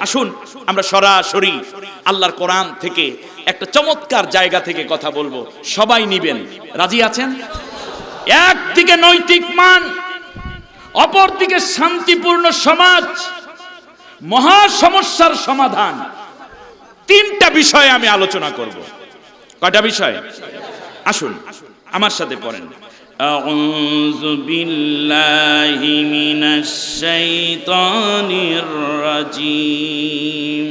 আসুন আমরা সরাসরি আল্লাহর কোরআন থেকে একটা চমৎকার জায়গা থেকে কথা বলবো, সবাই নিবেন, রাজি আছেন? একদিকে নৈতিক মান, অপরদিকে শান্তিপূর্ণ সমাজ, মহা সমস্যার সমাধান। তিনটা বিষয়ে আমি আলোচনা করব। কয়টা বিষয়? আসুন আমার সাথে পড়েন। আউযু বিল্লাহি মিনাশ শাইতানির রাজিম।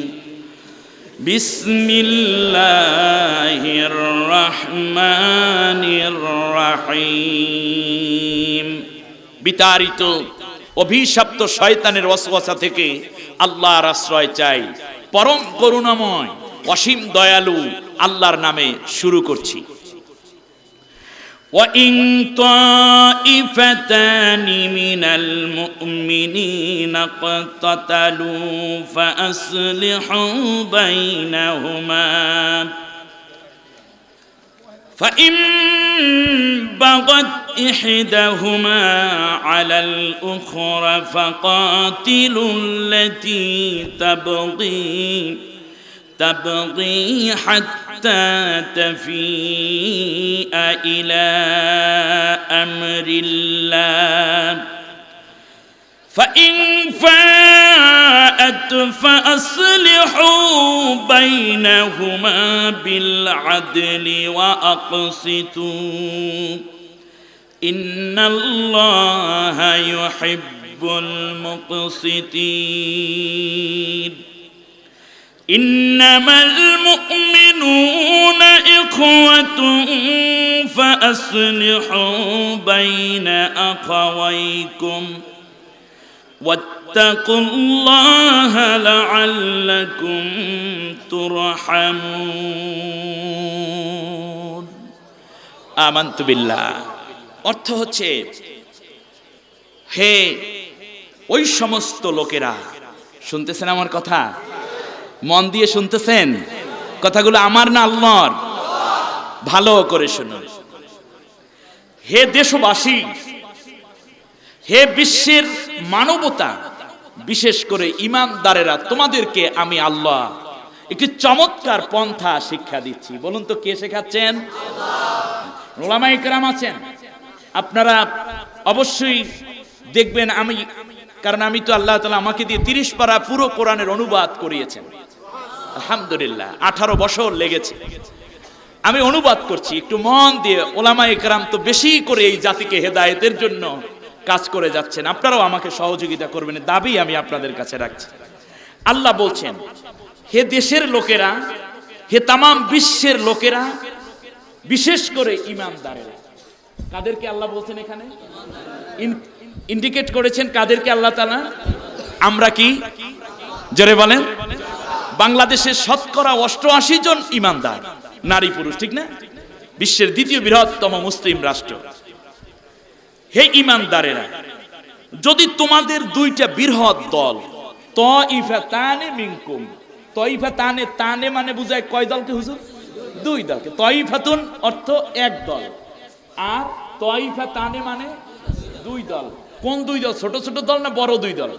বিসমিল্লাহির রহমানির রহিম। বিতাড়িত অভিশপ্ত শয়তানের ওয়াসওয়াসা থেকে আল্লাহর আশ্রয় চাই। পরম করুণাময় অসীম দয়ালু আল্লাহর নামে শুরু করছি। وَإِن طَائِفَتَانِ مِنَ الْمُؤْمِنِينَ اقْتَتَلُوا فَأَصْلِحُوا بَيْنَهُمَا فَإِن بَغَتْ إِحْدَاهُمَا عَلَى الْأُخْرَى فَقَاتِلُوا الَّتِي تبغي حتى تفيء إلى أمر الله فإن فاءت فأصلحوا بينهما بالعدل وأقسطوا إن الله يحب المقسطين إنما المؤمنون إخوة فأصلحوا بين أخويكم واتقوا الله لعلكم ترحمون آمنت بالله। অর্থ হচ্ছে, হে ওই সমস্ত লোকেরা, শুনতেছেন আমার কথা? মন দিয়ে শুনতেছেন? কথাগুলো আমার না আল্লাহর? ভালো করে শুনুন। হে দেশবাসী, হে বিশ্বের মানবতা, বিশেষ করে ঈমানদারেরা, তোমাদেরকে আমি আল্লাহ একটি চমৎকার পন্থা শিক্ষা দিচ্ছি। বলুন তো কে শেখাচ্ছেন? উলামায়ে কেরাম আছেন। আপনারা অবশ্যই দেখবেন, কারণ আমি তো আল্লাহ তাআলা আমাকে দিয়ে 30 পারা পুরো কোরআনের অনুবাদ করিয়েছেন। আলহামদুলিল্লাহ 18 বছর লেগেছে। আমি অনুবাদ করছি একটু মন দিয়ে। উলামায়ে কেরাম তো বেশি করে এই জাতিকে হেদায়েতের জন্য কাজ করে যাচ্ছেন, আপনারাও আমাকে সহযোগিতা করবেন, দাবি আমি আপনাদের কাছে রাখছি। আল্লাহ বলছেন, হে দেশের লোকেরা, হে তামাম বিশ্বের লোকেরা, বিশেষ করে ঈমানদারেরা। কাদেরকে আল্লাহ বলছেন এখানে? ইন্ডিকেট করেছেন কাদেরকে আল্লাহ তাআলা? আমরা কি জোরে বলেন? বাংলাদেশের শতকরা 88 জন ঈমানদার, নারী পুরুষ, ঠিক না? বিশ্বের দ্বিতীয় বৃহত্তম মুসলিম রাষ্ট্র। হে ঈমানদারেরা, যদি তোমাদের দুইটা বৃহৎ দল, তাইফাতানে মিনকুম, তাইফাতানে, তানে মানে বুঝায় কয় দলকে হুজুর? দুই দলকে। তাইফাতুন অর্থ এক দল, আর তাইফাতানে মানে দুই দল। কোন দুই দল? ছোট ছোট দল না বড় দুই দল?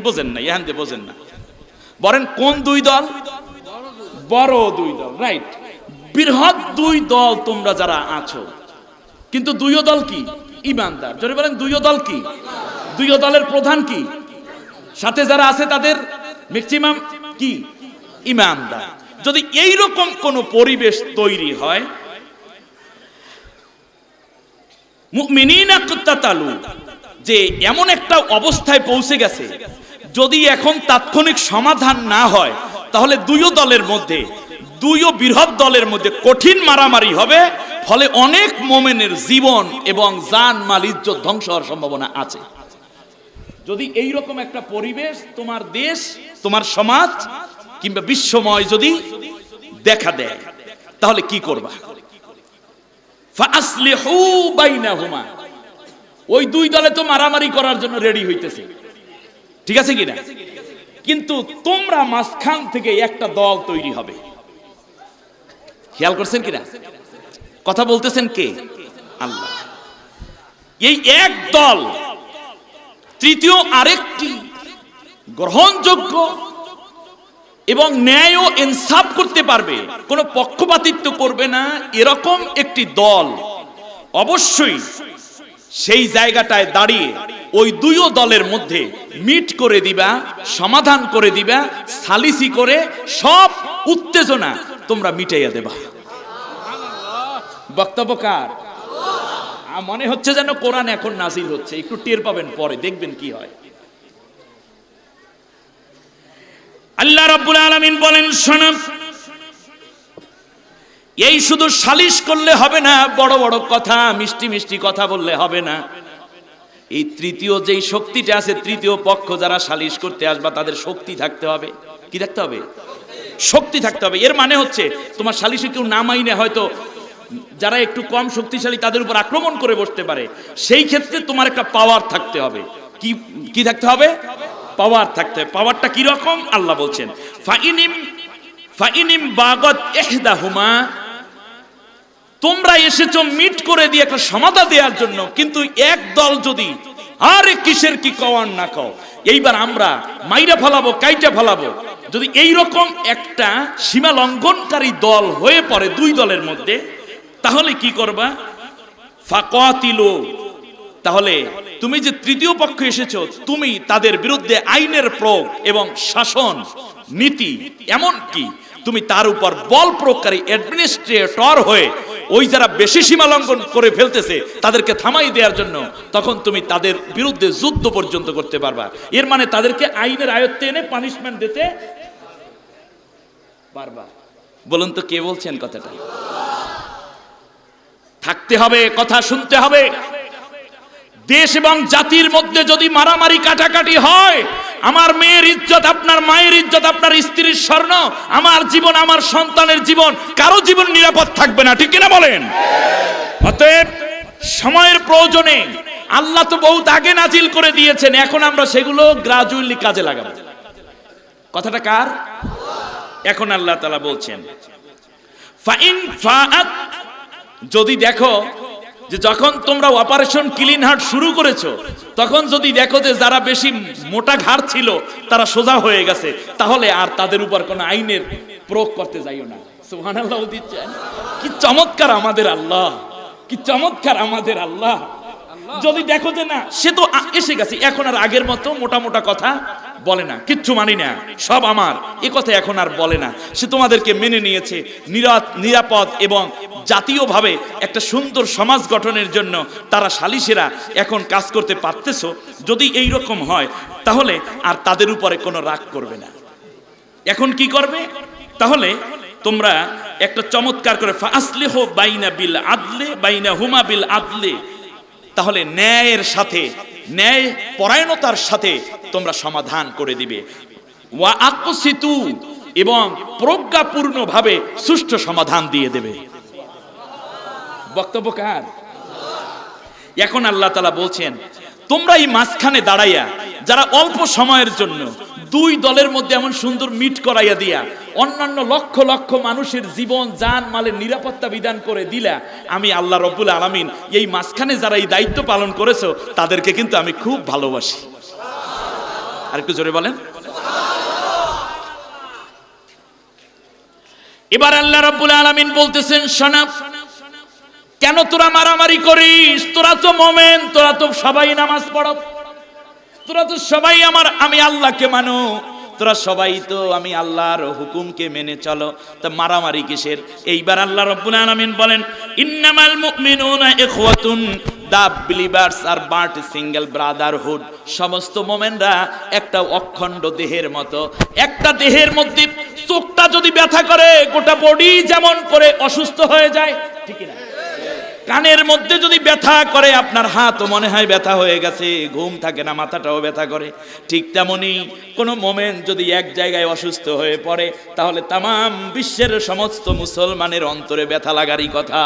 বোঝেন না, এখান থেকে বোঝেন না। বলেন কোন দুই দল? বড় দুই দল, রাইট। বৃহৎ দুই দল তোমরা যারা আছো, কিন্তু দুই দল কি? ঈমানদার। জোরে বলেন, দুই দল কি? দুই দলের প্রধান কি? সাথে যারা আছে তাদের ম্যাক্সিমাম কি? ঈমানদার। যদি এই রকম কোন পরিবেশ তৈরি হয়, মুমিনিনা ইকতাতালু, যে এমন একটা অবস্থায় পৌঁছে গেছে, যদি এখন তাৎক্ষণিক সমাধান না হয়, তাহলে দুই দলের মধ্যে, দুই বৃহৎ দলের মধ্যে কঠিন মারামারি হবে, ফলে অনেক মুমিনের জীবন এবং জান মাল ইজ্জত ধ্বংস হওয়ার সম্ভাবনা আছে। যদি এই রকম একটা পরিবেশ তোমার দেশ, তোমার সমাজ কিংবা বিশ্বময় যদি দেখা দেয়, তাহলে কি করবা? ফাসলিহু বাইনাহুমা, ওই দুই দলে তো মারামারি করার জন্য রেডি হইতেছে, ঠিক আছে কিনা? কিন্তু তোমরা মাঝখান থেকে একটা দল তৈরি হবে। খেয়াল করছেন কিনা? কথা বলতেছেন কে? আল্লাহ। এই এক দল তৃতীয় আরেকটি গ্রহণযোগ্য এবং ন্যায় ও ইনসাফ করতে পারবে, কোনো পক্ষপাতিত্ব করবে না, এরকম একটি দল অবশ্যই সেই জায়গাটায় দাঁড়িয়ে ওই দুইও দলের মধ্যে মিট করে দিবা, সমাধান করে দিবা, সালিসি করে সব উত্তেজনা তোমরা মিটাইয়া দেবা। বক্তব্য কার? মনে হচ্ছে যেন কোরআন এখন নাজিল হচ্ছে, একটু টের পাবেন পরে, দেখবেন কি হয়। আল্লাহ রাব্বুল আলামিন বলেন, শোনো, এই শুধু সালিশ করলে হবে না, বড় বড় কথা মিষ্টি মিষ্টি কথা বললে হবে না। এই তৃতীয় যেই শক্তিটা আছে, তৃতীয় পক্ষ যারা সালিশ করতে আসবা তাদের শক্তি থাকতে হবে। কি থাকতে হবে? শক্তি থাকতে হবে। এর মানে হচ্ছে তোমার সালিশে কেউ না মাইনে হয়তো যারা একটু কম শক্তিশালী তাদের উপর আক্রমণ করে বসতে পারে, সেই ক্ষেত্রে তোমার একটা পাওয়ার থাকতে হবে। কি থাকতে হবে? পাওয়ার থাকতে হবে। পাওয়ারটা কি রকম? আল্লাহ বলছেন, ফাইনিম বাগাত ইহদাহুমা, তোমরা এসেছো মিট করে দিয়ে একটা সমাধান দেওয়ার জন্য, কিন্তু এক দল যদি আরে কিসের কি কওয়ার না কও, এইবার আমরা মাইরা ফেলাবো, কাইটা ফেলাবো, যদি এই রকম একটা সীমা লঙ্ঘনকারী দল হয়ে পড়ে দুই দলের মধ্যে, তাহলে কি করবা? ফাকাতিলু, তাহলে তুমি যে তৃতীয় পক্ষ এসেছো, তুমি তাদের বিরুদ্ধে আইনের প্রয়োগ এবং শাসন নীতি, এমন কি তুমি তার উপর বল প্রয়োগকারী অ্যাডমিনিস্ট্রেটর হয়ে ওই যারা বেশি সীমা লঙ্ঘন করে ফেলতেছে তাদেরকে থামাই দেওয়ার জন্য তখন তুমি তাদের বিরুদ্ধে যুদ্ধ পর্যন্ত করতে পারবা। এর মানে তাদেরকে আইনের আয়ত্তে এনে পানিশমেন্ট দিতে পারবা। বলুন তো কে বলছেন কথাটা? থাকতে হবে, কথা শুনতে হবে। দেশ এবং জাতির মধ্যে যদি মারামারি কাটাকাটি হয়, আমার মেয়ের ইজ্জত, আপনার মায়ের ইজ্জত, আপনার স্ত্রীর স্বর্ণ, আমার জীবন, আমার সন্তানের জীবন, কারো জীবন নিরাপদ থাকবে না। ঠিক কিনা বলেন? অতএব সময়ের প্রয়োজনে আল্লাহ তো বহুত আগে নাজিল করে দিয়েছেন, এখন আমরা সেগুলো গ্রাজুয়ালি কাজে লাগাবো। কথাটা কার? এখন আল্লাহ তাআলা বলছেন, ফাইন ফাআত, যদি দেখো যে যখন তোমরা অপারেশন ক্লিন হার্ট শুরু করেছো, তখন যদি দেখো যে যারা বেশি মোটা ঘাড় ছিল তারা সোজা হয়ে গেছে, তাহলে আর তাদের উপর কোনো আইনের প্রয়োগ করতে যাইও না। সুবহানাল্লাহ দিচ্ছেন। কি চমৎকার আমাদের আল্লাহ, কি চমৎকার আমাদের আল্লাহ। যদি দেখো যে না, সে তো এসে গেছে, এখন আর আগের মতো মোটা মোটা কথা বলে না, কিচ্ছু মানি না, সব আমার, এ কথা এখন আর বলে না, সে তোমাদেরকে মেনে নিয়েছে, নিরাপদ এবং জাতীয়ভাবে একটা সুন্দর সমাজ গঠনের জন্য তারা সালিশেরা এখন কাজ করতে পারতেছো, যদি এই রকম হয় তাহলে আর তাদের উপরে কোনো রাগ করবে না। এখন কি করবে? তাহলে তোমরা একটা চমৎকার করে ফাসলিহু বাইনা বিল আদলে বাইনা হুমা বিল আদলে, তাহলে ন্যায়ের সাথে, ন্যায় পরায়ণতার সাথে তোমরা সমাধান করে দিবে। ওয়া আকসিতু, এবং প্রজ্ঞাপূর্ণভাবে সুষ্ঠু সমাধান দিয়ে দেবে। বক্তব্য কার? এখন আল্লাহ তাআলা বলছেন, তোমরা এই মাঝখানে দাঁড়াইয়া যারা অল্প সময়ের জন্য দুই দলের মধ্যে এমন সুন্দর মিট করাইয়া দিয়া অন্যান্য লক্ষ লক্ষ মানুষের জীবন জান মালের নিরাপত্তা বিধান করে দিলা, আমি আল্লাহ রব্বুল আলামিন এই মাঝখানে যারা এই দায়িত্ব পালন করেছো তাদেরকে কিন্তু আমি খুব ভালোবাসি। আর একটু জোরে বলেন। এবার আল্লাহ রব্বুল আলামিন বলতেছেন, শোনা, কেন তোরা মারামারি করিস? তোরা তো মোমেন, তোরা তো সবাই নামাজ পড়ো, তোরা তো সবাই আমি আল্লাহকে মানো, তোরা সবাই তো আমি আল্লাহর হুকুমকে মেনে চলো, তা মারামারি কিসের? এইবার আল্লাহ রাব্বুল আলামিন বলেন, ইন্নামাল মুমিনুনা ইখওয়াতুন, the believers are but single brotherhood. সমস্ত মোমেনরা একটা অখণ্ড দেহের মতো। একটা দেহের মধ্যে চোখটা যদি ব্যথা করে গোটা বডি যেমন করে অসুস্থ হয়ে যায়, ঠিক না? কানের মধ্যে যদি ব্যথা করে আপনার হাতও মনে হয় ব্যথা হয়ে গেছে, ঘুম থাকে না, মাথাটাও ব্যথা করে, ঠিক তেমনি কোনো মোমেন যদি এক জায়গায় অসুস্থ হয়ে পড়ে তাহলে তামাম বিশ্বের সমস্ত মুসলমানের অন্তরে ব্যথা লাগারই কথা।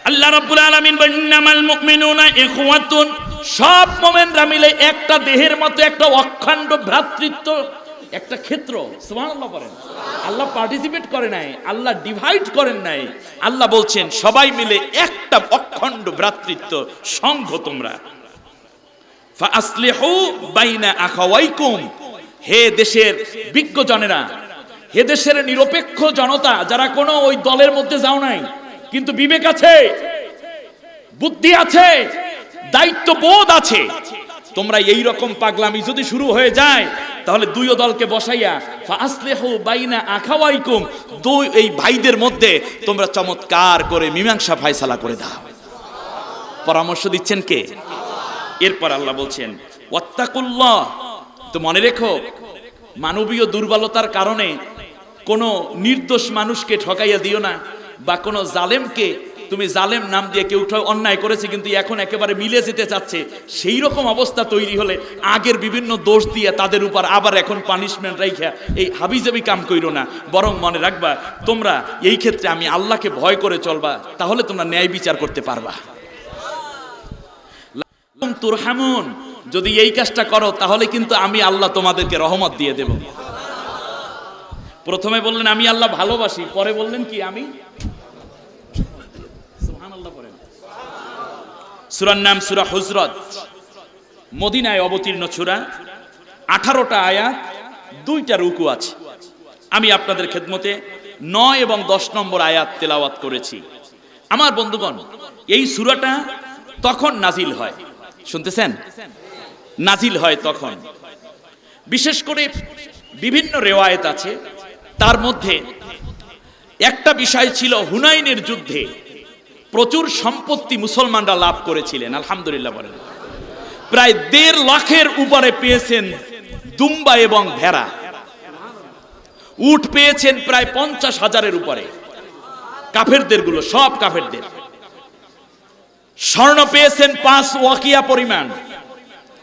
আল্লাহ রাব্বুল আলামিন বলেন, ইন্নামাল মুমিনুনা ইখওয়াতুন, সব মোমেনরা মিলে একটা দেহের মতো, একটা অখণ্ড ভ্রাতৃত্ব, একটা ক্ষেত্র। সুবহানাল্লাহ বলেন। আল্লাহ পার্টিসিপেট করে নাই, আল্লাহ ডিভাইড করেন নাই। আল্লাহ বলছেন সবাই মিলে একটা অখণ্ড ভ্রাতৃত্ব সংঘ তোমরা। ফাআসলিহু বাইনা আখাওয়াইকুম, হে দেশের বিজ্ঞজনেরা, হে দেশের নিরপেক্ষ জনতা, যারা কোনো ওই দলের মধ্যে যাও নাই, কিন্তু বিবেক আছে, বুদ্ধি আছে, দায়িত্ববোধ আছে, তোমরা এই রকম পাগলামি যদি শুরু হয়ে যায়, তাহলে দুই দলকে বসাইয়া ফাসলিহু বাইনা আখাওয়াইকুম, দুই এই ভাইদের মধ্যে তোমরা চমৎকার করে মীমাংসা ফয়সালা করে দাও। পরামর্শ দিচ্ছেন কে? এরপর আল্লাহ বলছেন ওয়াত্তাকুল্লাহ, তো মনে রেখো, মানবীয় দুর্বলতার কারণে কোনো নির্দোষ মানুষকে ঠকাইয়া দিও না, বা কোনো জালেমকে তুমি জালেম নাম দিয়ে, কেউ অন্যায় করেছে কিন্তু এখন একেবারে মিলে যেতে চাচ্ছে, সেই রকম অবস্থা তৈরি হলে আগের বিভিন্ন দোষ দিয়ে তাদের উপর আবার এখন পানিশমেন্ট রাইখা এই হাবিজাবি কাম কইরো না। বরং মনে রাখবা, তোমরা এই ক্ষেত্রে আমি আল্লাহকে ভয় করে চলবা, তাহলে তোমরা ন্যায় বিচার করতে পারবা। তুরহামুন, যদি এই কাজটা করো তাহলে কিন্তু আমি আল্লাহ তোমাদেরকে রহমত দিয়ে দেব। প্রথমে বললেন আমি আল্লাহ ভালোবাসি, পরে বললেন কি? আমি সুবহানাল্লাহ পড়েন। সূরার নাম সূরা হুজরাত, মদিনায় অবতীর্ণ সূরা, 18টা আয়াত, 2টা রুকু আছে। আমি আপনাদের খেদমতে 9 এবং 10 নম্বর আয়াত তেলাওয়াত করেছি। আমার বন্ধুগণ, এই সূরাটা তখন নাজিল হয়, শুনতেছেন? নাজিল হয় তখন, বিশেষ করে বিভিন্ন রিওয়ায়েত আছে, তার মধ্যে একটা বিষয় ছিল হুনাইনের যুদ্ধে প্রচুর সম্পত্তি মুসলমানরা লাভ করেছিলেন, আলহামদুলিল্লাহ বলেন। প্রায় 1.5 লাখের উপরে পেয়েছেন দুম্বা এবং ভেড়া, উট পেয়েছেন প্রায় 50,000-এর উপরে, কাফেরদের গুলো, সব কাফেরদের। স্বর্ণ পেয়েছেন 5 ওয়াকিয়া পরিমাণ,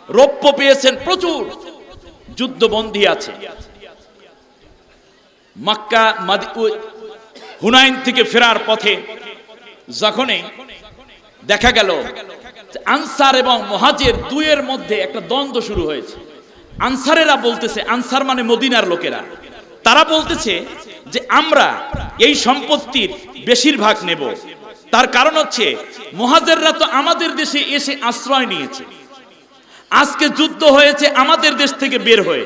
রৌপ্য পেয়েছেন প্রচুর, যুদ্ধবন্দী আছে। মক্কা হুনাইন থেকে ফেরার পথে যখনই দেখা গেল আনসার এবং মুহাজির দুইয়ের মধ্যে একটা দ্বন্দ্ব শুরু হয়েছে। আনসারেরা বলতেছে, আনসার মানে মদিনার লোকেরা, তারা বলতেছে যে আমরা এই সম্পত্তির বেশিরভাগ নেব। তার কারণ হচ্ছে মুহাজিররা তো আমাদের দেশে এসে আশ্রয় নিয়েছে, আজকে যুদ্ধ হয়েছে আমাদের দেশ থেকে বের হয়ে,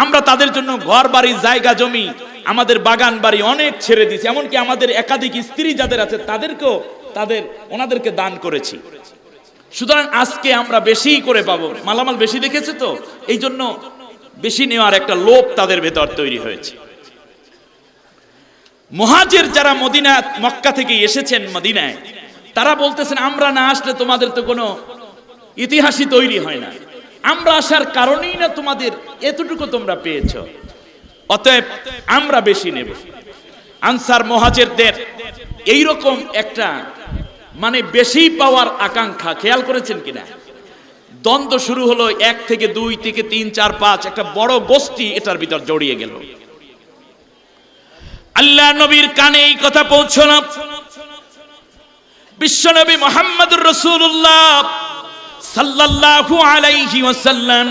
আমরা তাদের জন্য ঘর বাড়ি, জায়গা জমি, আমাদের বাগান বাড়ি অনেক ছেড়ে দিয়েছি, এমনকি আমাদের একাধিক স্ত্রী যাদের আছে তাদেরকেও ওনাদেরকে দান করেছি। সুতরাং আজকে আমরা বেশি করে পাবো, মালামাল বেশি দেখেছে তো, এই জন্য বেশি নেওয়ার একটা লোভ তাদের ভেতর তৈরি হয়েছে। মুহাজির যারা মদিনা মক্কা থেকে এসেছেন মদিনায়, তারা বলতেছেন আমরা না আসলে তোমাদের তো কোনো ইতিহাসই তৈরি হয় না, আমরা আসার কারণেই না তোমাদের এতটুকু তোমরা পেয়েছো, অতএব আমরা বেশি নেব। আনসার মুহাজিরদের এইরকম একটা মানে বেশি পাওয়ার আকাঙ্ক্ষা, খেয়াল করেছেন কিনা? দ্বন্দ্ব শুরু হলো 1 থেকে 2 থেকে 3 4 5, একটা বড় গোষ্ঠী এটার ভিতর জড়িয়ে গেল। আল্লাহ নবীর কানে এই কথা পৌঁছল। বিশ্বনবী মুহাম্মদুর রাসূলুল্লাহ সাল্লাল্লাহু আলাইহি ওয়াসাল্লাম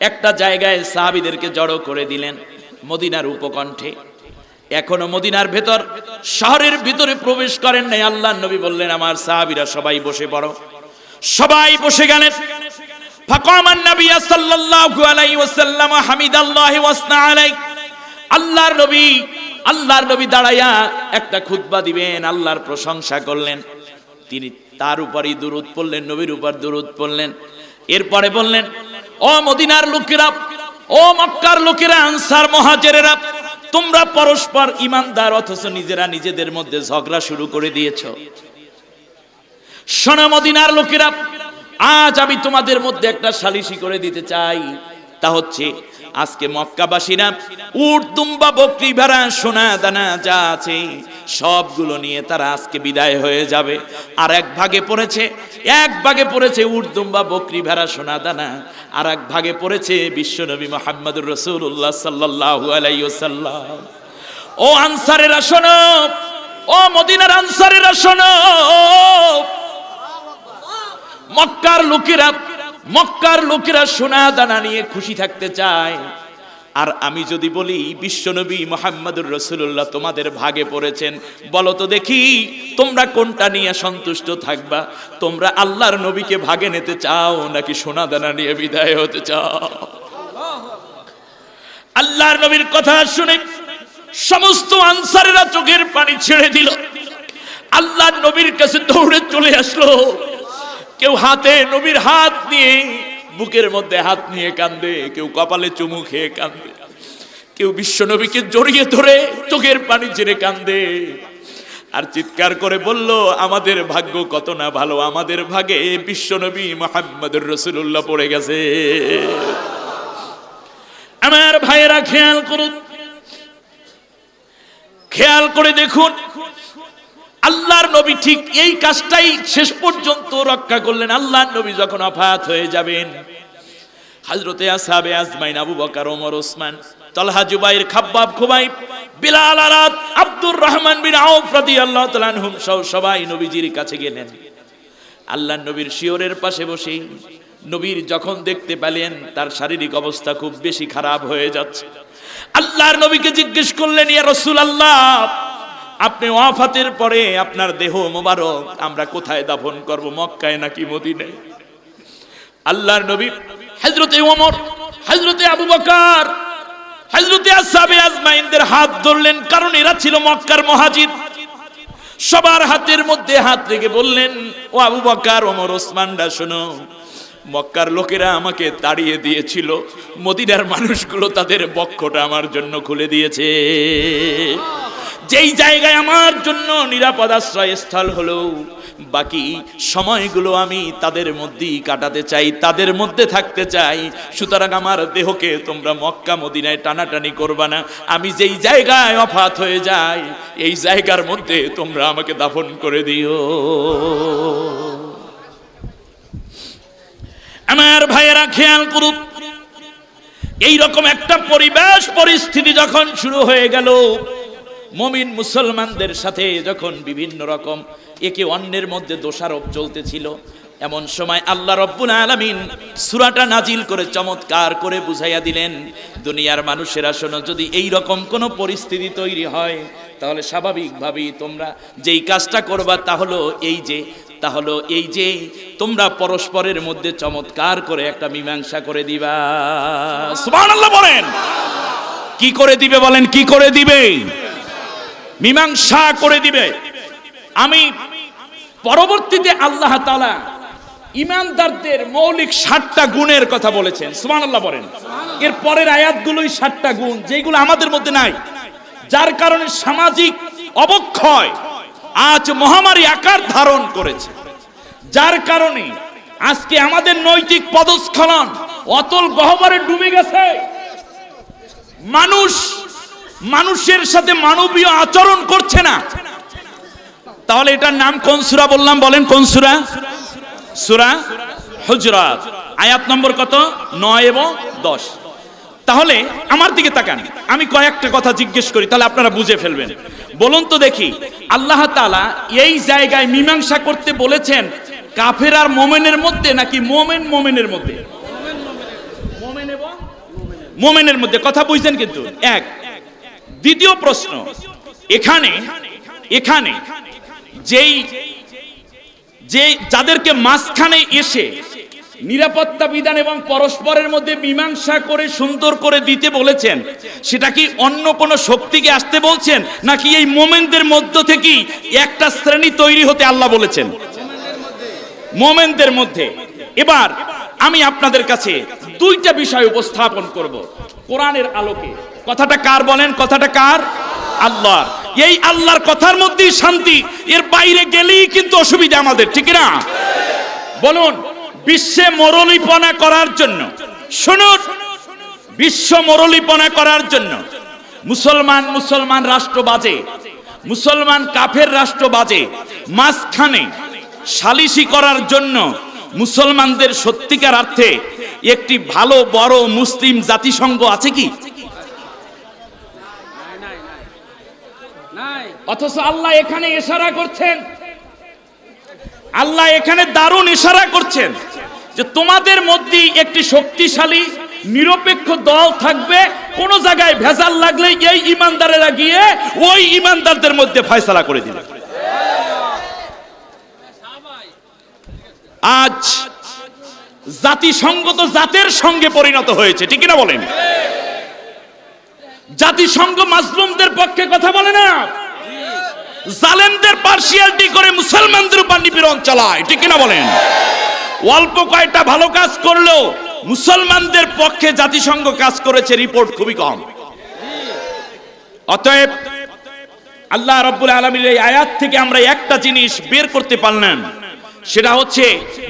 একটা জায়গায় সাহাবীদেরকে জড়ো করে দিলেন মদিনার উপকণ্ঠে। এখনো মদিনার ভেতর, শহরের ভিতরে প্রবেশ করেন নাই। আল্লাহর নবী বললেন আমার সাহাবীরা সবাই বসে পড়ো। সবাই বসে গেলেন। ফাকামান নবী সাল্লাল্লাহু আলাইহি ওয়াসাল্লাম হামিদাল্লাহি ওয়াসনা আলাইহি। আল্লাহর নবী দাঁড়ায়া একটা খুতবা দিবেন, আল্লাহর প্রশংসা করলেন। তিনি তার উপরই দুরূদ পড়লেন, নবীর উপর দুরূদ পড়লেন। এরপরে বললেন ও মদিনার লোকেরা, ও মক্কার লোকেরা, আনসার মুহাজিরেরা, তোমরা পরস্পর ইমানদার, অথচ নিজেরা নিজেদের মধ্যে ঝগড়া শুরু করে দিয়েছো। শোনো মদিনার লোকেরা, আজ আমি তোমাদের মধ্যে একটা সালিশি করে দিতে চাই। তা হচ্ছে আজকে মক্কাবাসীরা উট, দুম্বা, বকরি, ভেড়া, সোনা দানা যা আছে সবগুলো নিয়ে তারা আজকে বিদায় হয়ে যাবে। আর এক ভাগে পড়েছে উট, দুম্বা, বকরি, ভেড়া, সোনা দানা, আর এক ভাগে পড়েছে বিশ্বনবী মুহাম্মদুর রাসূলুল্লাহ সাল্লাল্লাহু আলাইহি ওয়াসাল্লাম। ও আনসারেরা শোনো, ও মদিনার আনসারেরা শোনো, মক্কার লোকেরা সোনা দানা নিয়ে খুশি থাকতে চায়। আর আমি যদি বলি বিশ্বনবী মুহাম্মদুর রাসূলুল্লাহ তোমাদের ভাগে পড়েছেন, বলো তো দেখি তোমরা কোনটা নিয়ে সন্তুষ্ট থাকবা? তোমরা আল্লাহর নবীকে ভাগে নিতে চাও নাকি সোনা দানা নিয়ে বিদায় হতে চাও? আল্লাহর নবীর কথা শুনে সমস্ত আনসারেরা চোখের পানি ছেড়ে দিল। আল্লাহর নবীর কাছে দৌড়ে চলে আসলো। কেউ হাতে নবীর হাত নিয়ে বুকের মধ্যে হাত নিয়ে কান্দে, কেউ কপালে চুমু খেয়ে কান্দে, কেউ বিশ্ব নবীকে জড়িয়ে ধরে চোখের পানি ছেড়ে কান্দে আর চিৎকার করে বলল, আমাদের ভাগ্য কত না ভালো, আমাদের ভাগে বিশ্ব নবী মুহাম্মদুর রাসূলুল্লাহ পড়ে গেছে। আমার ভাইয়েরা খেয়াল করুন, খেয়াল করে দেখুন, আল্লাহর নবী ঠিক এই কাজটাই শেষ পর্যন্ত রক্ষা করলেন। আল্লাহর নবী যখন ওফাত হয়ে যাবেন, হযরতে আসহাবে আজমাইন আবু বকর, ওমর, ওসমান, তালহা, জুবাইর, খাব্বাব, খুবাইব, বিলাল, আরাদ, আব্দুর রহমান বিন আউফ রাদিয়াল্লাহু তাআলা আনহুম সবাই নবীজির কাছে গেলেন। আল্লাহর নবীর শিয়রের পাশে বসে নবীর যখন দেখতে পেলেন তার শারীরিক অবস্থা খুব বেশি খারাপ হয়ে যাচ্ছে, আল্লাহর নবীকে জিজ্ঞেস করলেন, ইয়া রাসূলুল্লাহ, আপনি ওয়াফাতের পরে আপনার দেহ মোবারক আমরা কোথায় দাফন করব, মক্কায় নাকি মদিনায়? আল্লাহর নবী হযরতে ওমর, হযরতে আবু বকর, হযরতে আসহাবে আজমাইনদের হাত ধরলেন, কারণ এরা ছিল মক্কার মুহাজির। সবার হাতের মধ্যে হাত রেখে বললেন, ও আবু বকর, ওমর, ওসমানরা শোনো, মক্কার লোকেরা আমাকে তাড়িয়ে দিয়েছিল, মদিনার মানুষগুলো তাদের বক্ষটা আমার জন্য খুলে দিয়েছে। যেই জায়গায় আমার জন্য নিরাপদ আশ্রয়স্থল হলো, বাকি সময়গুলো আমি তাদের মধ্যেই কাটাতে চাই, তাদের মধ্যে থাকতে চাই। সুতরাং আমার দেহকে তোমরা মক্কা মদিনায় টানাটানি করবা না, আমি যেই জায়গায় ওফাত হয়ে যাই এই জায়গার মধ্যে তোমরা আমাকে দাফন করে দিও। আমার ভাইয়েরা খেয়াল করুন, এইরকম একটা পরিবেশ পরিস্থিতি যখন শুরু হয়ে গেল, মুমিন মুসলমানদের সাথে যখন বিভিন্ন রকম একে অন্যের মধ্যে দোষারোপ চলতেছিল, এমন সময় আল্লাহ রাব্বুল আলামিন সূরাটা নাজিল করে চমৎকার করে বুঝাইয়া দিলেন, দুনিয়ার মানুষেরা শোনো, যদি এই রকম কোনো পরিস্থিতি তৈরি হয় তাহলে স্বাভাবিকভাবেই তোমরা যেই কাজটা করবা তাহলে এই যে তোমরা পরস্পরের মধ্যে চমৎকার করে একটা মীমাংসা করে দিবা। সুবহানাল্লাহ বলেন। কি করে দিবে বলেন? কি করে দিবে? মীমাংসা করে দিবে। আমি পরবর্তীতে আল্লাহ তাআলা ঈমানদারদের মৌলিক 7টা গুণের কথা বলেছেন। সুবহানাল্লাহ বলেন। এর পরের আয়াতগুলোই 7টা গুণ যেগুলো আমাদের মধ্যে নাই, যার কারণে সামাজিক অবক্ষয় আজ মহামারী আকার ধারণ করেছে, যার কারণে আজকে আমাদের নৈতিক পদস্খলন অতল গহ্বরে ডুবে গেছে। মানুষের সাথে মানবীয় আচরণ করছে না। তাহলে এটার নাম কোন সূরা বললাম? বলেন কোন সূরা? সূরা হুজরাত, আয়াত নম্বর কত? 9 এবং 10। তাহলে আমার দিকে তাকান, আমি কয়েকটা কথা জিজ্ঞেস করি, তাহলে আপনারা বুঝে ফেলবেন। বলুন তো দেখি, আল্লাহ তাআলা এই জায়গায় মীমাংসা করতে বলেছেন কাফের আর মুমিনের মধ্যে নাকি মুমিনের মধ্যে? মুমিন এবং মুমিনের মধ্যে। কথা বুঝছেন কিন্তু? এক। দ্বিতীয় প্রশ্ন, এখানে যাদেরকে মাঝখানে এসে নিরাপত্তা বিধান এবং পরস্পরের মধ্যে মীমাংসা করে সুন্দর করে দিতে বলেছেন, সেটা কি অন্য কোন শক্তিকে আসতে বলছেন নাকি এই মুমিনদের মধ্য থেকেই একটা শ্রেণী তৈরি হতে আল্লাহ বলেছেন? মুমিনদের মধ্যে। এবার আমি আপনাদের কাছে 2টা বিষয় উপস্থাপন করব কোরআনের আলোকে। কথাটা কার বলেন? কথাটা কার? আল্লাহর। এই আল্লাহর কথার মধ্যেই শান্তি, এর বাইরে গেলেই কিন্তু অসুবিধা আমাদের, ঠিক না? বলুন, বিশ্বে মরলিপনা করার জন্য, শুনুন, বিশ্ব মরলিপনা করার জন্য মুসলমান রাষ্ট্র বাজে, মুসলমান কাফের রাষ্ট্র বাজে, মাঝখানে সালিশি করার জন্য মুসলমানদের সত্যিকার অর্থে একটি ভালো বড় মুসলিম জাতিসংঘ আছে কি? অথচ আল্লাহ এখানে ইশারা করছেন, আল্লাহ এখানে দারুণ ইশারা করছেন যে তোমাদের মধ্যে একটি শক্তিশালী নিরপেক্ষ দল থাকবে, কোন জায়গায় ভেজাল লাগলে এই ঈমানদারেরা গিয়ে ওই ঈমানদারদের মধ্যে ফয়সালা করে দিবে। আজ জাতিসংঘ তো জাতের সঙ্গে পরিণত হয়েছে, ঠিক না বলেন? জাতিসংঘ মাজলুমদের পক্ষে কথা বলে না, জালেমদের পার্সিয়ালিটি করে মুসলমানদের উপর নিপীড়ন চালায়, ঠিক কিনা বলেন? অল্প কয়টা ভালো কাজ করলেও মুসলমানদের পক্ষে জাতিসংঘ কাজ করেছে রিপোর্ট খুবই কম। অতএব আল্লাহ রাব্বুল আলামিনের এই আয়াত থেকে আমরা একটা জিনিস বের করতে পারলাম, সেটা হচ্ছে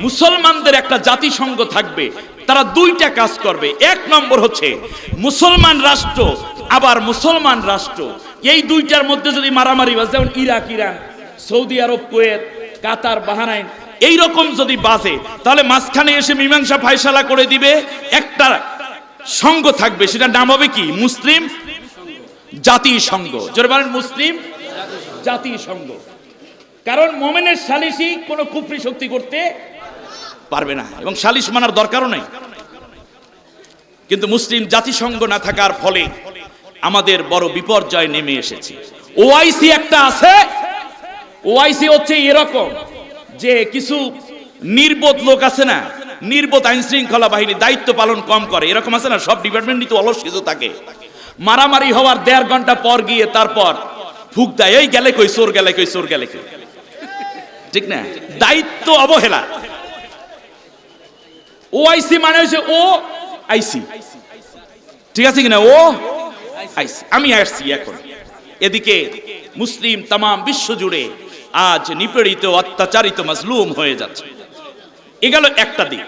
মুসলমানদের একটা জাতিসংঘ থাকবে, তারা দুইটা কাজ করবে। এক নম্বর হচ্ছে মুসলমান রাষ্ট্র আবার মুসলমান রাষ্ট্র, এই দুইটার মধ্যে যদি মারামারি বাজে, যেমন ইরাক, ইরান, সৌদি আরব, কুয়েত, কাতার, বাহরাইন, এই রকম যদি বাজে, তাহলে মাঝখানে এসে মীমাংসা ফায়সালা করে দিবে একটা সংঘ থাকবে, সেটার নাম হবে কি? মুসলিম জাতিসংঘ। জোরে বলেন, মুসলিম জাতিসংঘ। কারণ মুমিনের সালিসি কোনো কুফরি শক্তি করতে পারবে না এবং সালিশ মানার দরকারও নেই। কিন্তু মুসলিম জাতিসংঘ না থাকার ফলে আমাদের বড় বিপর্যয় নেমে এসেছে। ওআইসি একটা আছে, ওআইসি হচ্ছে এরকম যে কিছু নির্বোধ লোক আছে না, নির্বোধ আইন শৃঙ্খলা বাহিনী দায়িত্ব পালন কম করে, এরকম আছে না, সব ডিপার্টমেন্টই তো অলস কিছু থাকে। মারামারি হওয়ার 1.5 ঘন্টা পর গিয়ে তারপর ফুক দেয়, এই গেলে কই, চোর গেলে কই, চোর গেলে কই, ঠিক না? দায়িত্ব অবহেলা। ওআইসি মানে হচ্ছে ও আইসি, ঠিক আছে কিনা? ও আইসি, আমি আসছি এখন। এদিকে মুসলিম তাম বিশ্ব জুড়ে আজ নিপীড়িত, অত্যাচারিত, মাজলুম হয়ে যাচ্ছে। এ গেল একটা দিক।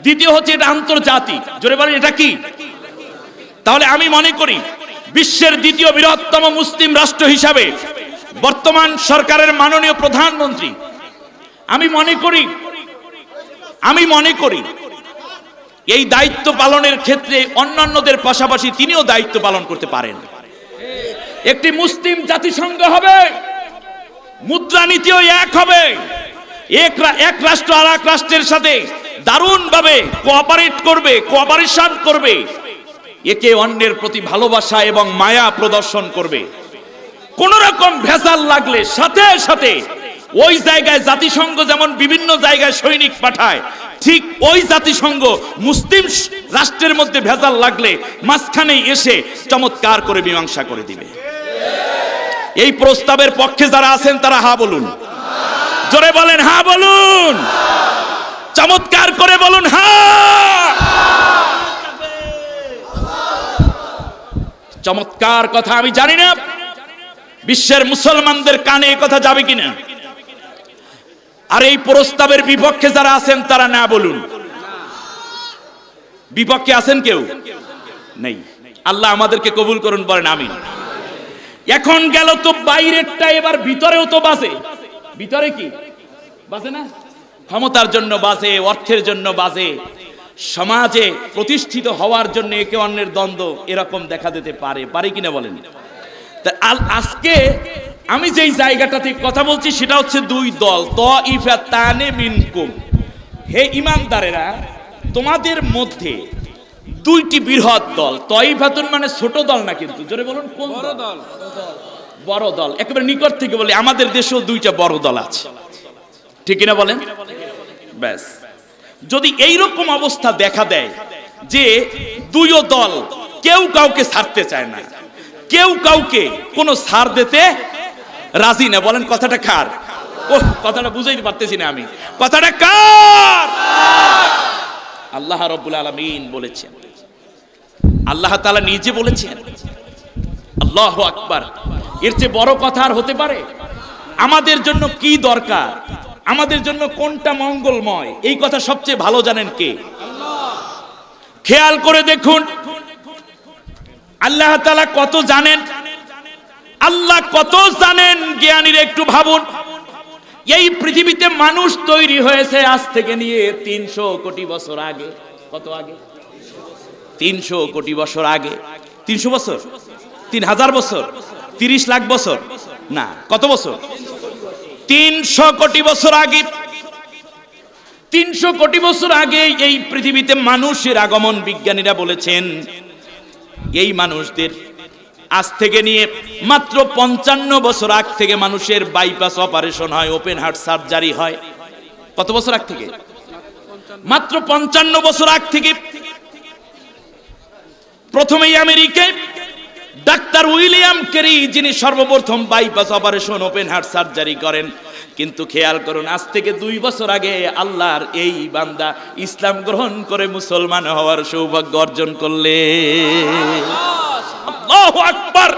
দ্বিতীয় হচ্ছে এটা আন্তর্জাতিক। জোরে বলেন, এটা কি? তাহলে আমি মনে করি বিশ্বের দ্বিতীয় বৃহত্তম মুসলিম রাষ্ট্র হিসাবে বর্তমান সরকারের মাননীয় প্রধানমন্ত্রী, আমি মনে করি এই দায়িত্ব পালনের ক্ষেত্রে অন্যান্যদের পাশাপাশি তিনিও দায়িত্ব পালন করতে পারেন। একটি মুসলিম জাতিসংঘ হবে, মুদ্রানীতিও এক হবে, এক রাষ্ট্র আর এক রাষ্ট্রের সাথে দারুণভাবে কোঅপারেশন করবে, একে অন্যের প্রতি ভালোবাসা এবং মায়া প্রদর্শন করবে। কোন রকম ভেজাল লাগলে সাথে সাথে ওই জায়গায় জাতিসংঘ যেমন বিভিন্ন জায়গায় সৈনিক পাঠায়, ঠিক ওই জাতিসংঘ মুসলিম রাষ্ট্রের মধ্যে ভেজাল লাগলে মাঝখানে এসে চমৎকার করে মীমাংসা করে দিবে। এই প্রস্তাবের পক্ষে যারা আছেন তারা হা বলুন, জোরে বলেন, হা বলুন, চমৎকার করে বলুন, হা। চমৎকার কথা। আমি জানি না বিশ্বের মুসলমানদের কানে এই কথা যাবে কিনা। আর এই প্রস্তাবের বিপক্ষে যারা আছেন তারা না বলুন। বিপক্ষে আছেন কেউ নেই? আল্লাহ আমাদেরকে কবুল করুন, বলেন আমিন। এখন গেল তো বাইরেরটা, এবার ভিতরেও তো বাজে। ভিতরে কি বাজে না? ক্ষমতার জন্য বাজে, অর্থের জন্য বাজে, সমাজে প্রতিষ্ঠিত হওয়ার জন্য একে অন্যের দ্বন্দ্ব এরকম দেখা দিতে পারে কিনা বলেন? আজকে আমি যেই জায়গাটাতে কথা বলছি সেটা হচ্ছে দুই দল, তাইফাতানে মিনকুম। হে ঈমানদারেরা, তোমাদের মধ্যে দুইটি বৃহৎ দল। তাইফাতুন মানে ছোট দল না, কিন্তু জোরে বলুন, কোন দল? বড় দল। একেবারে নিকট থেকে বলি, আমাদের দেশেও দুইটা বড় দল আছে, ঠিক কিনা বলেন? ব্যাস, যদি এইরকম অবস্থা দেখা দেয় যে দুইও দল কেউ কাউকে ছাড়তে চায় না, কেউ কাউকে কোনো ছাড় দিতে রাজি না, বলেন কথাটা কার? কথাটা বুঝাইতে পারতেছি না আমি, কথাটা কার? আল্লাহ রাব্বুল আলামিন বলেছেন, আল্লাহ তাআলা নিজে বলেছেন। আল্লাহু আকবার। এর চেয়ে বড় কথা আর হতে পারে? আমাদের জন্য কি দরকার, আমাদের জন্য কোনটা মঙ্গলময়, এই কথা সবচেয়ে ভালো জানেন কে? খেয়াল করে দেখুন, আল্লাহ তাআলা কত জানেন, আল্লাহ কত জানেন। জ্ঞানীরা একটু ভাবুন, এই পৃথিবীতে মানুষ তৈরি হয়েছে আজ থেকে নিয়ে 300 কোটি বছর আগে। কত আগে? 300 কোটি বছর আগে। 300 বছর? 3000 বছর? 30 লাখ বছর? না, কত বছর? 300 কোটি বছর আগে। 300 কোটি বছর আগে এই পৃথিবীতে মানুষের আগমন। বিজ্ঞানীরা বলেছেন এই মানুষদের আজ থেকে নিয়ে মাত্র 55 বছর আগ থেকে মানুষের বাইপাস অপারেশন হয়, ওপেন হার্ট সার্জারি হয়। কত বছর আগ থেকে? মাত্র 55 বছর আগ থেকে। প্রথমেই আমেরিকায় ডাক্তার উইলিয়াম কেরি, যিনি সর্বপ্রথম bypass operation open heart surgery করেন। কিন্তু খেয়াল করুন, আজ থেকে 2 বছর আগে আল্লাহর এই বান্দা ইসলাম গ্রহণ করে মুসলমান হওয়ার সৌভাগ্য অর্জন করলে। আল্লাহু আকবার।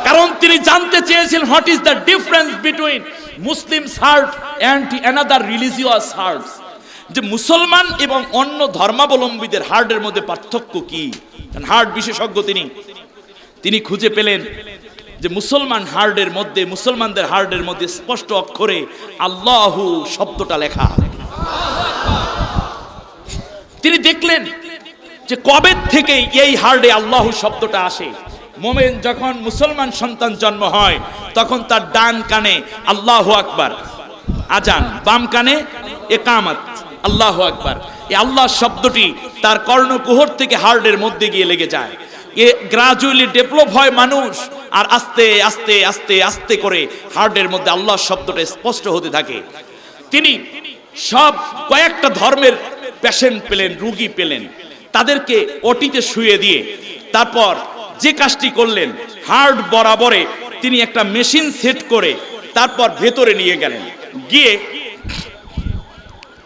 কারণ তিনি জানতে চেয়েছিলেন what is the difference between Muslims heart and another religious hearts, যে মুসলমান এবং অন্য ধর্মাবলম্বীদের হার্টের মধ্যে পার্থক্য কি। হার্ট বিশেষজ্ঞ তিনি খুঁজে পেলেন যে মুসলমানদের হার্টের মধ্যে স্পষ্ট অক্ষরে আল্লাহু শব্দটা লেখা। তিনি দেখলেন যে কবে থেকে এই হার্টে আল্লাহু শব্দটা আসে। মোমেন যখন মুসলমান সন্তান জন্ম হয় তখন তার ডান কানে আল্লাহু আকবার আজান, বাম কানে ইকামত আল্লাহু আকবার। এই আল্লাহ শব্দটি তার কর্ণকুহর থেকে হার্টের মধ্যে গিয়ে লেগে যায়। এ গ্রাজুয়ালি ডেভেলপ হয় মানুষ, আর আস্তে আস্তে আস্তে আস্তে করে হার্টের মধ্যে আল্লাহ শব্দটা স্পষ্ট হতে থাকে। তিনি সব কয়েকটা ধর্মের পেশেন্ট পেলেন, রোগী পেলেন, তাদেরকে ওটিতে শুয়ে দিয়ে তারপর যে কাজটি করলেন, হার্ট বরাবরে তিনি একটা মেশিন সেট করে তারপর ভেতরে নিয়ে গেলেন। গিয়ে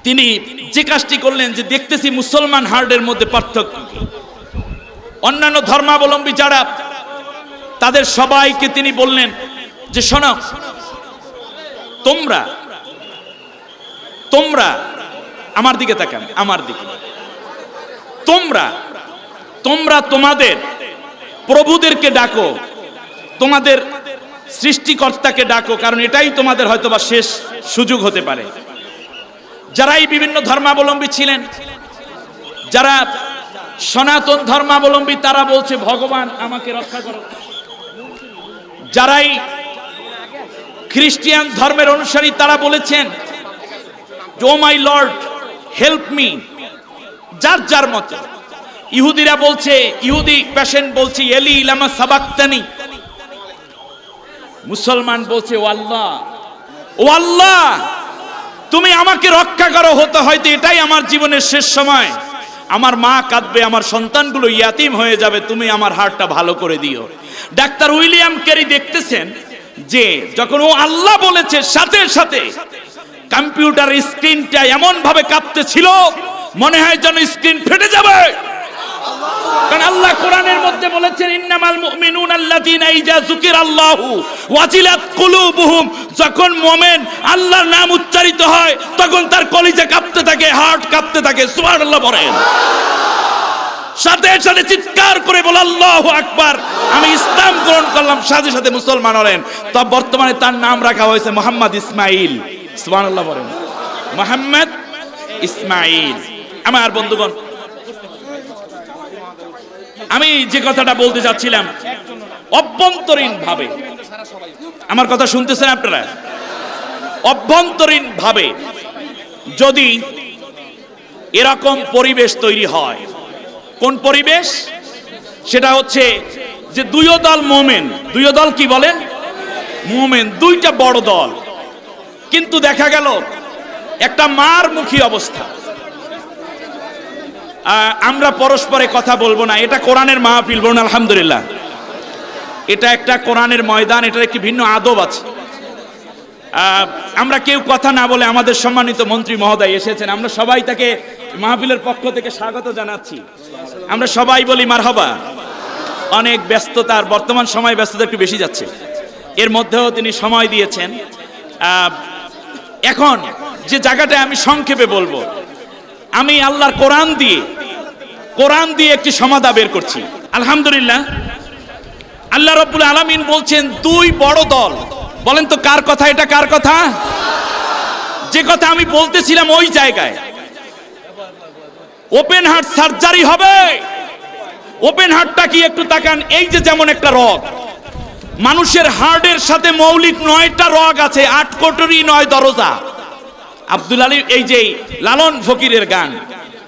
তিনি যে কাজটি করলেন যে দেখতেছি মুসলমান হার্টের মধ্যে পার্থক্য কি। অন্যান্য ধর্মাবলম্বী যারা, তাদের সবাইকে তিনি বললেন যে শোনো, তোমরা আমার দিকে তাকান, আমার দিকে, তোমরা তোমাদের প্রভুদেরকে ডাকো, তোমাদের সৃষ্টিকর্তাকে ডাকো, কারণ এটাই তোমাদের হয়তোবা শেষ সুযোগ হতে পারে। যারাই বিভিন্ন ধর্মাবলম্বী ছিলেন, যারা সনাতন ধর্মাবলম্বী, তারা বলছে ভগবান আমাকে রক্ষা করো। যারাই খ্রিস্টান ধর্মের অনুসারী, তারা বলেছেন ও মাই লর্ড হেল্প মি, যার যার মতো। ইহুদিরা বলছে, ইহুদি পেশেন্ট বলছে এলি লামা সাবাক্তানি। মুসলমান বলছে ও আল্লাহ তুমি আমাকে রক্ষা করো, হতে হয়তো এটাই আমার জীবনের শেষ সময়, আমার মা কাঁদবে, আমার সন্তানগুলো ইয়াতিম হয়ে যাবে, তুমি আমার হার্টটা ভালো করে দিও। ডাক্তার উইলিয়াম কেরি দেখতেছেন যে যখন ও আল্লাহ বলেছে, সাথে সাথে কম্পিউটার স্ক্রিনটা এমন ভাবে কাঁপতেছিল মনে হয় যেন স্ক্রিন ফেটে যাবে। কারণ আল্লাহ কোরআনের মধ্যে বলেছেন ইন্নামাল মুমিনুনা আল্লাযীনা ইযা যুকিরাল্লাহু ওয়াজিলাত কুলুবুহুম, যখন মুমিন আল্লাহর নাম উচ্চারিত হয় তখন তার কলিজা কাঁপতে থাকে, হার্ট কাঁপতে থাকে। সুবহানাল্লাহ বলেন। সাথে সাথে চিৎকার করে বলে আল্লাহু আকবার, আমি ইসলাম গ্রহণ করলাম, সাথে সাথে মুসলমান হলেন। তো বর্তমানে তার নাম রাখা হয়েছে মোহাম্মদ ইসমাইল। সুবহানাল্লাহ বলেন, মোহাম্মদ ইসমাইল। আমার বন্ধুগণ, আমি যে কথাটা বলতে চাচ্ছিলাম, অভ্যন্তরীণ ভাবে, আমার কথা শুনতেছেন আপনারা? অভ্যন্তরীণ ভাবে যদি এরকম পরিবেশ তৈরি হয়, কোন পরিবেশ? সেটা হচ্ছে যে দুই দল মোমেন, দুই দল কি বলেন? মোমেন, দুইটা বড় দল, কিন্তু দেখা গেল একটা মারমুখী অবস্থা। আমরা পরস্পরে কথা বলবো না, এটা কোরআনের মাহফিল, বলুন আলহামদুলিল্লাহ। এটা একটা কোরআনের ময়দান, এটার একটি ভিন্ন আদব আছে। আমরা কেউ কথা না বলে, আমাদের সম্মানিত মন্ত্রী মহোদয় এসেছেন, আমরা সবাই তাকে মাহফিলের পক্ষ থেকে স্বাগত জানাচ্ছি। আমরা সবাই বলি মারহাবা। অনেক ব্যস্ততার, বর্তমান সময় ব্যস্ততা একটু বেশি যাচ্ছে, এর মধ্যেও তিনি সময় দিয়েছেন। এখন যে জায়গাটা আমি সংক্ষেপে বলবো, আমি আল্লাহর কোরআন দিয়ে একটি সমাধা বের করছি। আলহামদুলিল্লাহ, আল্লাহ রাব্বুল আলামিন বলছেন দুই বড় দল। বলেন তো কার কথা এটা? কার কথা? যে কথা আমি বলতেছিলাম ওই জায়গায় ওপেন হার্ট সার্জারি হবে। ওপেন হার্টটা কি একটু তাকান। এই যে যেমন একটা রগ, মানুষের হার্টের সাথে মৌলিক 9টা রগ আছে, 8 কোটরি 9 দরজা। আব্দুল আলী, এই যে লালন ফকিরের গান,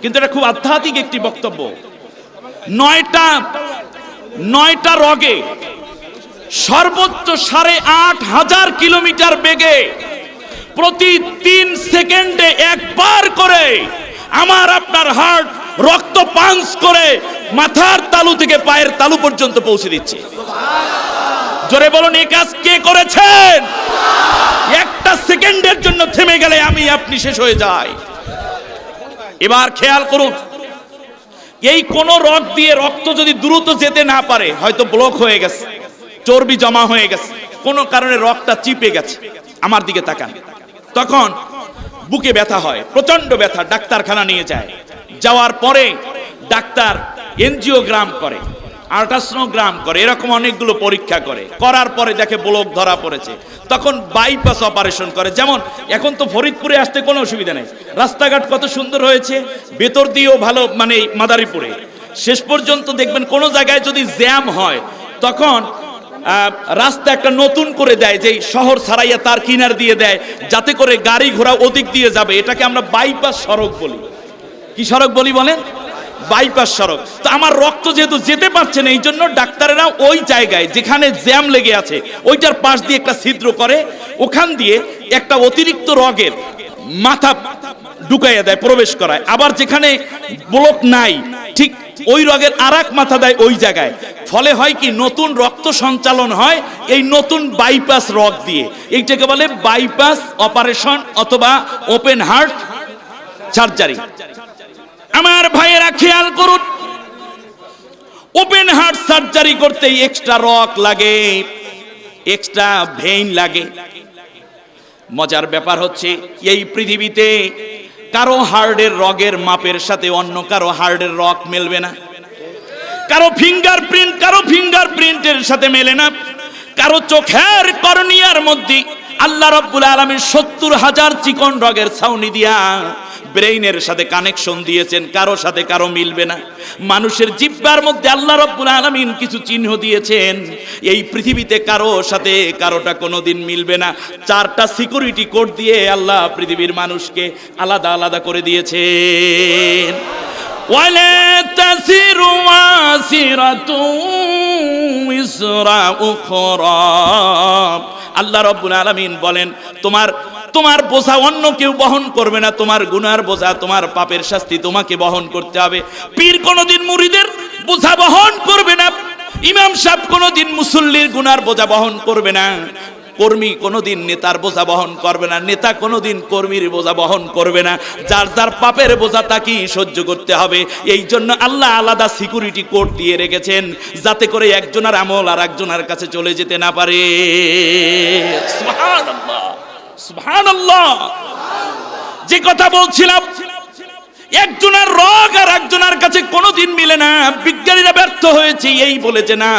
কিন্তু এটা খুব আধ্যাত্মিক একটি বক্তব্য। 9টা রগে সর্বোচ্চ 8,500 কিলোমিটার বেগে প্রতি 3 সেকেন্ডে একবার করে আমার আপনার হার্ট রক্ত পাঞ্চ করে মাথার তালু থেকে পায়ের তালু পর্যন্ত পৌঁছে দিচ্ছে। জোরে বলুন, এই কাজ কে করেছেন? একটা সেকেন্ডের জন্য থেমে গেলে আমি আপনি শেষ হয়ে যাই। এবার খেয়াল করুন, এই কোন রগ দিয়ে রক্ত যদি দ্রুত যেতে না পারে, হয়তো ব্লক হয়ে গেছে, চর্বি জমা হয়ে গেছে, কোনো কারণে রগটা চিপে গেছে, আমার দিকে তাকান, তখন বুকে ব্যথা হয়, প্রচন্ড ব্যথা, ডাক্তারখানা নিয়ে যায়। যাওয়ার পরে ডাক্তার এনজিওগ্রাম করে, আল্ট্রাসোনোগ্রাম করে, এরকম অনেকগুলো পরীক্ষা করে, করার পরে দেখে ব্লক ধরা পড়েছে, তখন বাইপাস অপারেশন করে। যেমন এখন তো ফরিদপুরে আসতে কোনো অসুবিধা নেই, রাস্তাঘাট কত সুন্দর হয়েছে, ভেতর দিয়েও ভালো, মানে মাদারীপুরে শেষ পর্যন্ত দেখবেন কোনো জায়গায় যদি জ্যাম হয় তখন রাস্তা একটা নতুন করে দেয়, যে শহর ছাড়াইয়া তার কিনার দিয়ে দেয়, যাতে করে গাড়ি ঘোড়া ওদিক দিয়ে যাবে। এটাকে আমরা বাইপাস সড়ক বলি। কি সড়ক বলি বলেন? বাইপাস সড়ক। তো আমার রক্ত যেহেতু যেতে পারছে না, এই জন্য ডাক্তারেরা ওই জায়গায় যেখানে জ্যাম লেগে আছে ওইটার পাশ দিয়ে একটা ছিদ্র করে, ওখান দিয়ে একটা অতিরিক্ত রগের মাথা ঢুকাইয়া দেয়, প্রবেশ করায়। আবার যেখানে ব্লক নাই, ঠিক ওই রগের আরেক মাথা দেয় ওই জায়গায়। ফলে হয় কি, নতুন রক্ত সঞ্চালন হয় এই নতুন বাইপাস রগ দিয়ে। এইটাকে বলে বাইপাস অপারেশন অথবা ওপেন হার্ট সার্জারি। আমার ভাইয়েরা খেয়াল করুন, ওপেন হার্ট সার্জারি করতে এক্সট্রা রক লাগে, এক্সট্রা ভেইন লাগে। মজার ব্যাপার হচ্ছে, এই পৃথিবীতে কারো হার্টের রগের মাপের সাথে অন্য কারো হার্টের রগ মেলবে না, কারো ফিঙ্গারপ্রিন্টের সাথে মেলে না, কারো চোখের কর্নিয়ার মধ্যে আল্লাহ রাব্বুল আলামিন 70,000 চিকন রগের ছাউনি দিয়া ব্রেইনের সাথে কানেকশন দিয়েছেন, কারো সাথে কারো মিলবে না। মানুষের জিহ্বার মধ্যে আল্লাহ রাব্বুল আলামিন কিছু চিহ্ন দিয়েছেন, এই পৃথিবীতে কারো সাথে কারোটা কোনোদিন মিলবে না। 4টা সিকিউরিটি কোড দিয়ে আল্লাহ পৃথিবীর মানুষকে আলাদা আলাদা করে দিয়েছেন। ওয়ালা তাসিরু ওয়াসিরাতু উযরা উখরা। আল্লাহ রাব্বুল আলামিন বলেন, তোমার বোঝা অন্য কেউ বহন করবে না, তোমার গুনার বোঝা, তোমার পাপের শাস্তি তোমাকে বহন করতে হবে। পীর কোনোদিন মুরিদের বোঝা বহন করবে না, ইমাম সাহেব কোনোদিন মুসল্লির গুনার বোঝা বহন করবে না, কর্মী কোনোদিন নেতার বোঝা বহন করবে না, নেতা কোনোদিন কর্মীর বোঝা বহন করবে না। যার যার পাপের বোঝা তাকেই সহ্য করতে হবে। এই জন্য আল্লাহ আলাদা সিকিউরিটি কোড দিয়ে রেখেছেন, যাতে করে একজনের আমল আর একজনের কাছে চলে যেতে না পারে। সুবহানাল্লাহ, সুবহানাল্লাহ। যে কথা বলছিলাম, একজনের রগ আর একজনের কাছে কোনোদিন মিলে না। বিজ্ঞানীরা ব্যর্থ হয়েছে এই বলেছে না,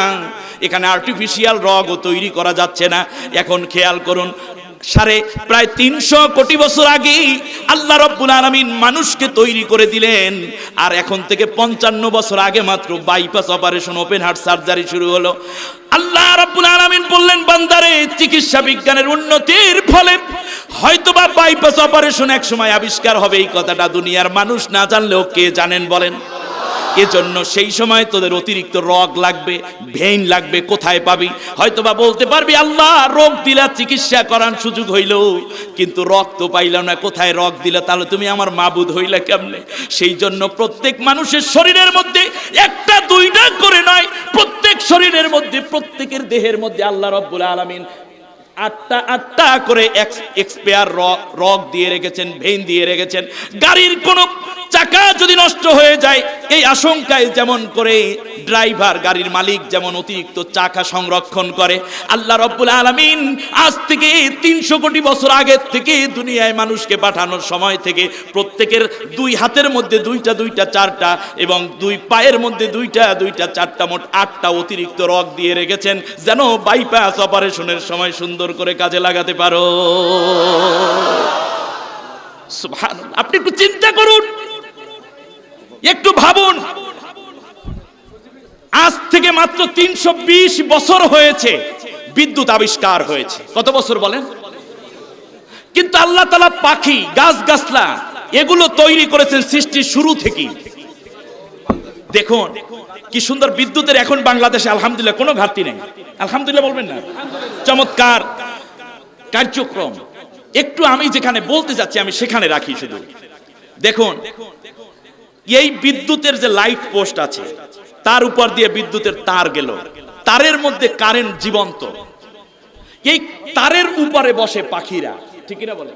এখানে আর্টিফিশিয়াল রগও তৈরি করা যাচ্ছে না। এখন খেয়াল করুন, প্রায় 300 কোটি বছর আগেই আল্লাহ রাব্বুল আলামিন মানুষকে তৈরি করে দিলেন, আর এখন থেকে 55 বছর আগে মাত্র bypass operation, open heart surgery শুরু হলো। আল্লাহ রাব্বুল আলামিন বললেন, বান্দারে, চিকিৎসা বিজ্ঞানের উন্নতির ফলে হয়তোবা বাইপাস অপারেশন এক সময় আবিষ্কার হবে। এই কথাটা দুনিয়ার মানুষ না জানলেও কে জানেন বলেন? এজন্য সেই সময় তোদের অতিরিক্ত রগ লাগবে, ভেইন লাগবে, কোথায় পাবি? হয়তোবা বলতে পারবি, আল্লাহ রোগ দিলা, চিকিৎসা করার সুযোগ হইল, কিন্তু রক্ত পাইলাম না, কোথায় রগ দিলা? তাহলে তুমি আমার মাবুদ হইলা কেমনে? সেই জন্য প্রত্যেক মানুষের শরীরের মধ্যে একটা দুইটা করে নয়, প্রত্যেক শরীরের মধ্যে, প্রত্যেকের দেহের মধ্যে আল্লাহ রাব্বুল আলামিন 8টা করে এক্সপায়ার রগ দিয়ে রেখেছেন, ভেইন দিয়ে রেখেছেন। গাড়ির কোনো চাকা যদি নষ্ট হয়ে যায়, এই আশঙ্কায় যেমন করে ড্রাইভার, গাড়ির মালিক যেমন অতিরিক্ত চাকা সংরক্ষণ করে, আল্লাহ রাব্বুল আলামিন আজ থেকে 300 কোটি বছর আগে থেকে দুনিয়ায় মানুষকে পাঠানোর সময় থেকে প্রত্যেকের 2 হাতের মধ্যে 2টা 2টা 4টা এবং 2 পায়ের মধ্যে 2টা 2টা 4টা, মোট 8টা অতিরিক্ত রগ দিয়ে রেখেছেন, যেন বাইপাস অপারেশনের সময় সুন্দর করে কাজে লাগাতে পারো। সুবহানাল্লাহ। আপনি একটু চিন্তা করুন, একটু ভাবুন, আজ থেকে মাত্র 320 বছর হয়েছে বিদ্যুৎ আবিষ্কার হয়েছে। কত বছর বলেন? কিন্তু আল্লাহ তাআলা পাখি, গাছগাছলা এগুলো তৈরি করেছেন সৃষ্টির শুরু থেকেই। দেখুন কি সুন্দর বিদ্যুতের এখন বাংলাদেশে আলহামদুলিল্লাহ কোনো ঘাটতি নেই। আলহামদুলিল্লাহ বলবেন না? চমৎকার কার্যক্রম। একটু আমি যেখানে বলতে যাচ্ছি আমি সেখানে রাখি শুধু। দেখুন এই বিদ্যুতের যে লাইট পোস্ট আছে তার উপর দিয়ে বিদ্যুতের তার গেল, তারের মধ্যে কারেন্ট জীবন্ত, এই তারের উপরে বসে পাখিরা, ঠিক না বলে?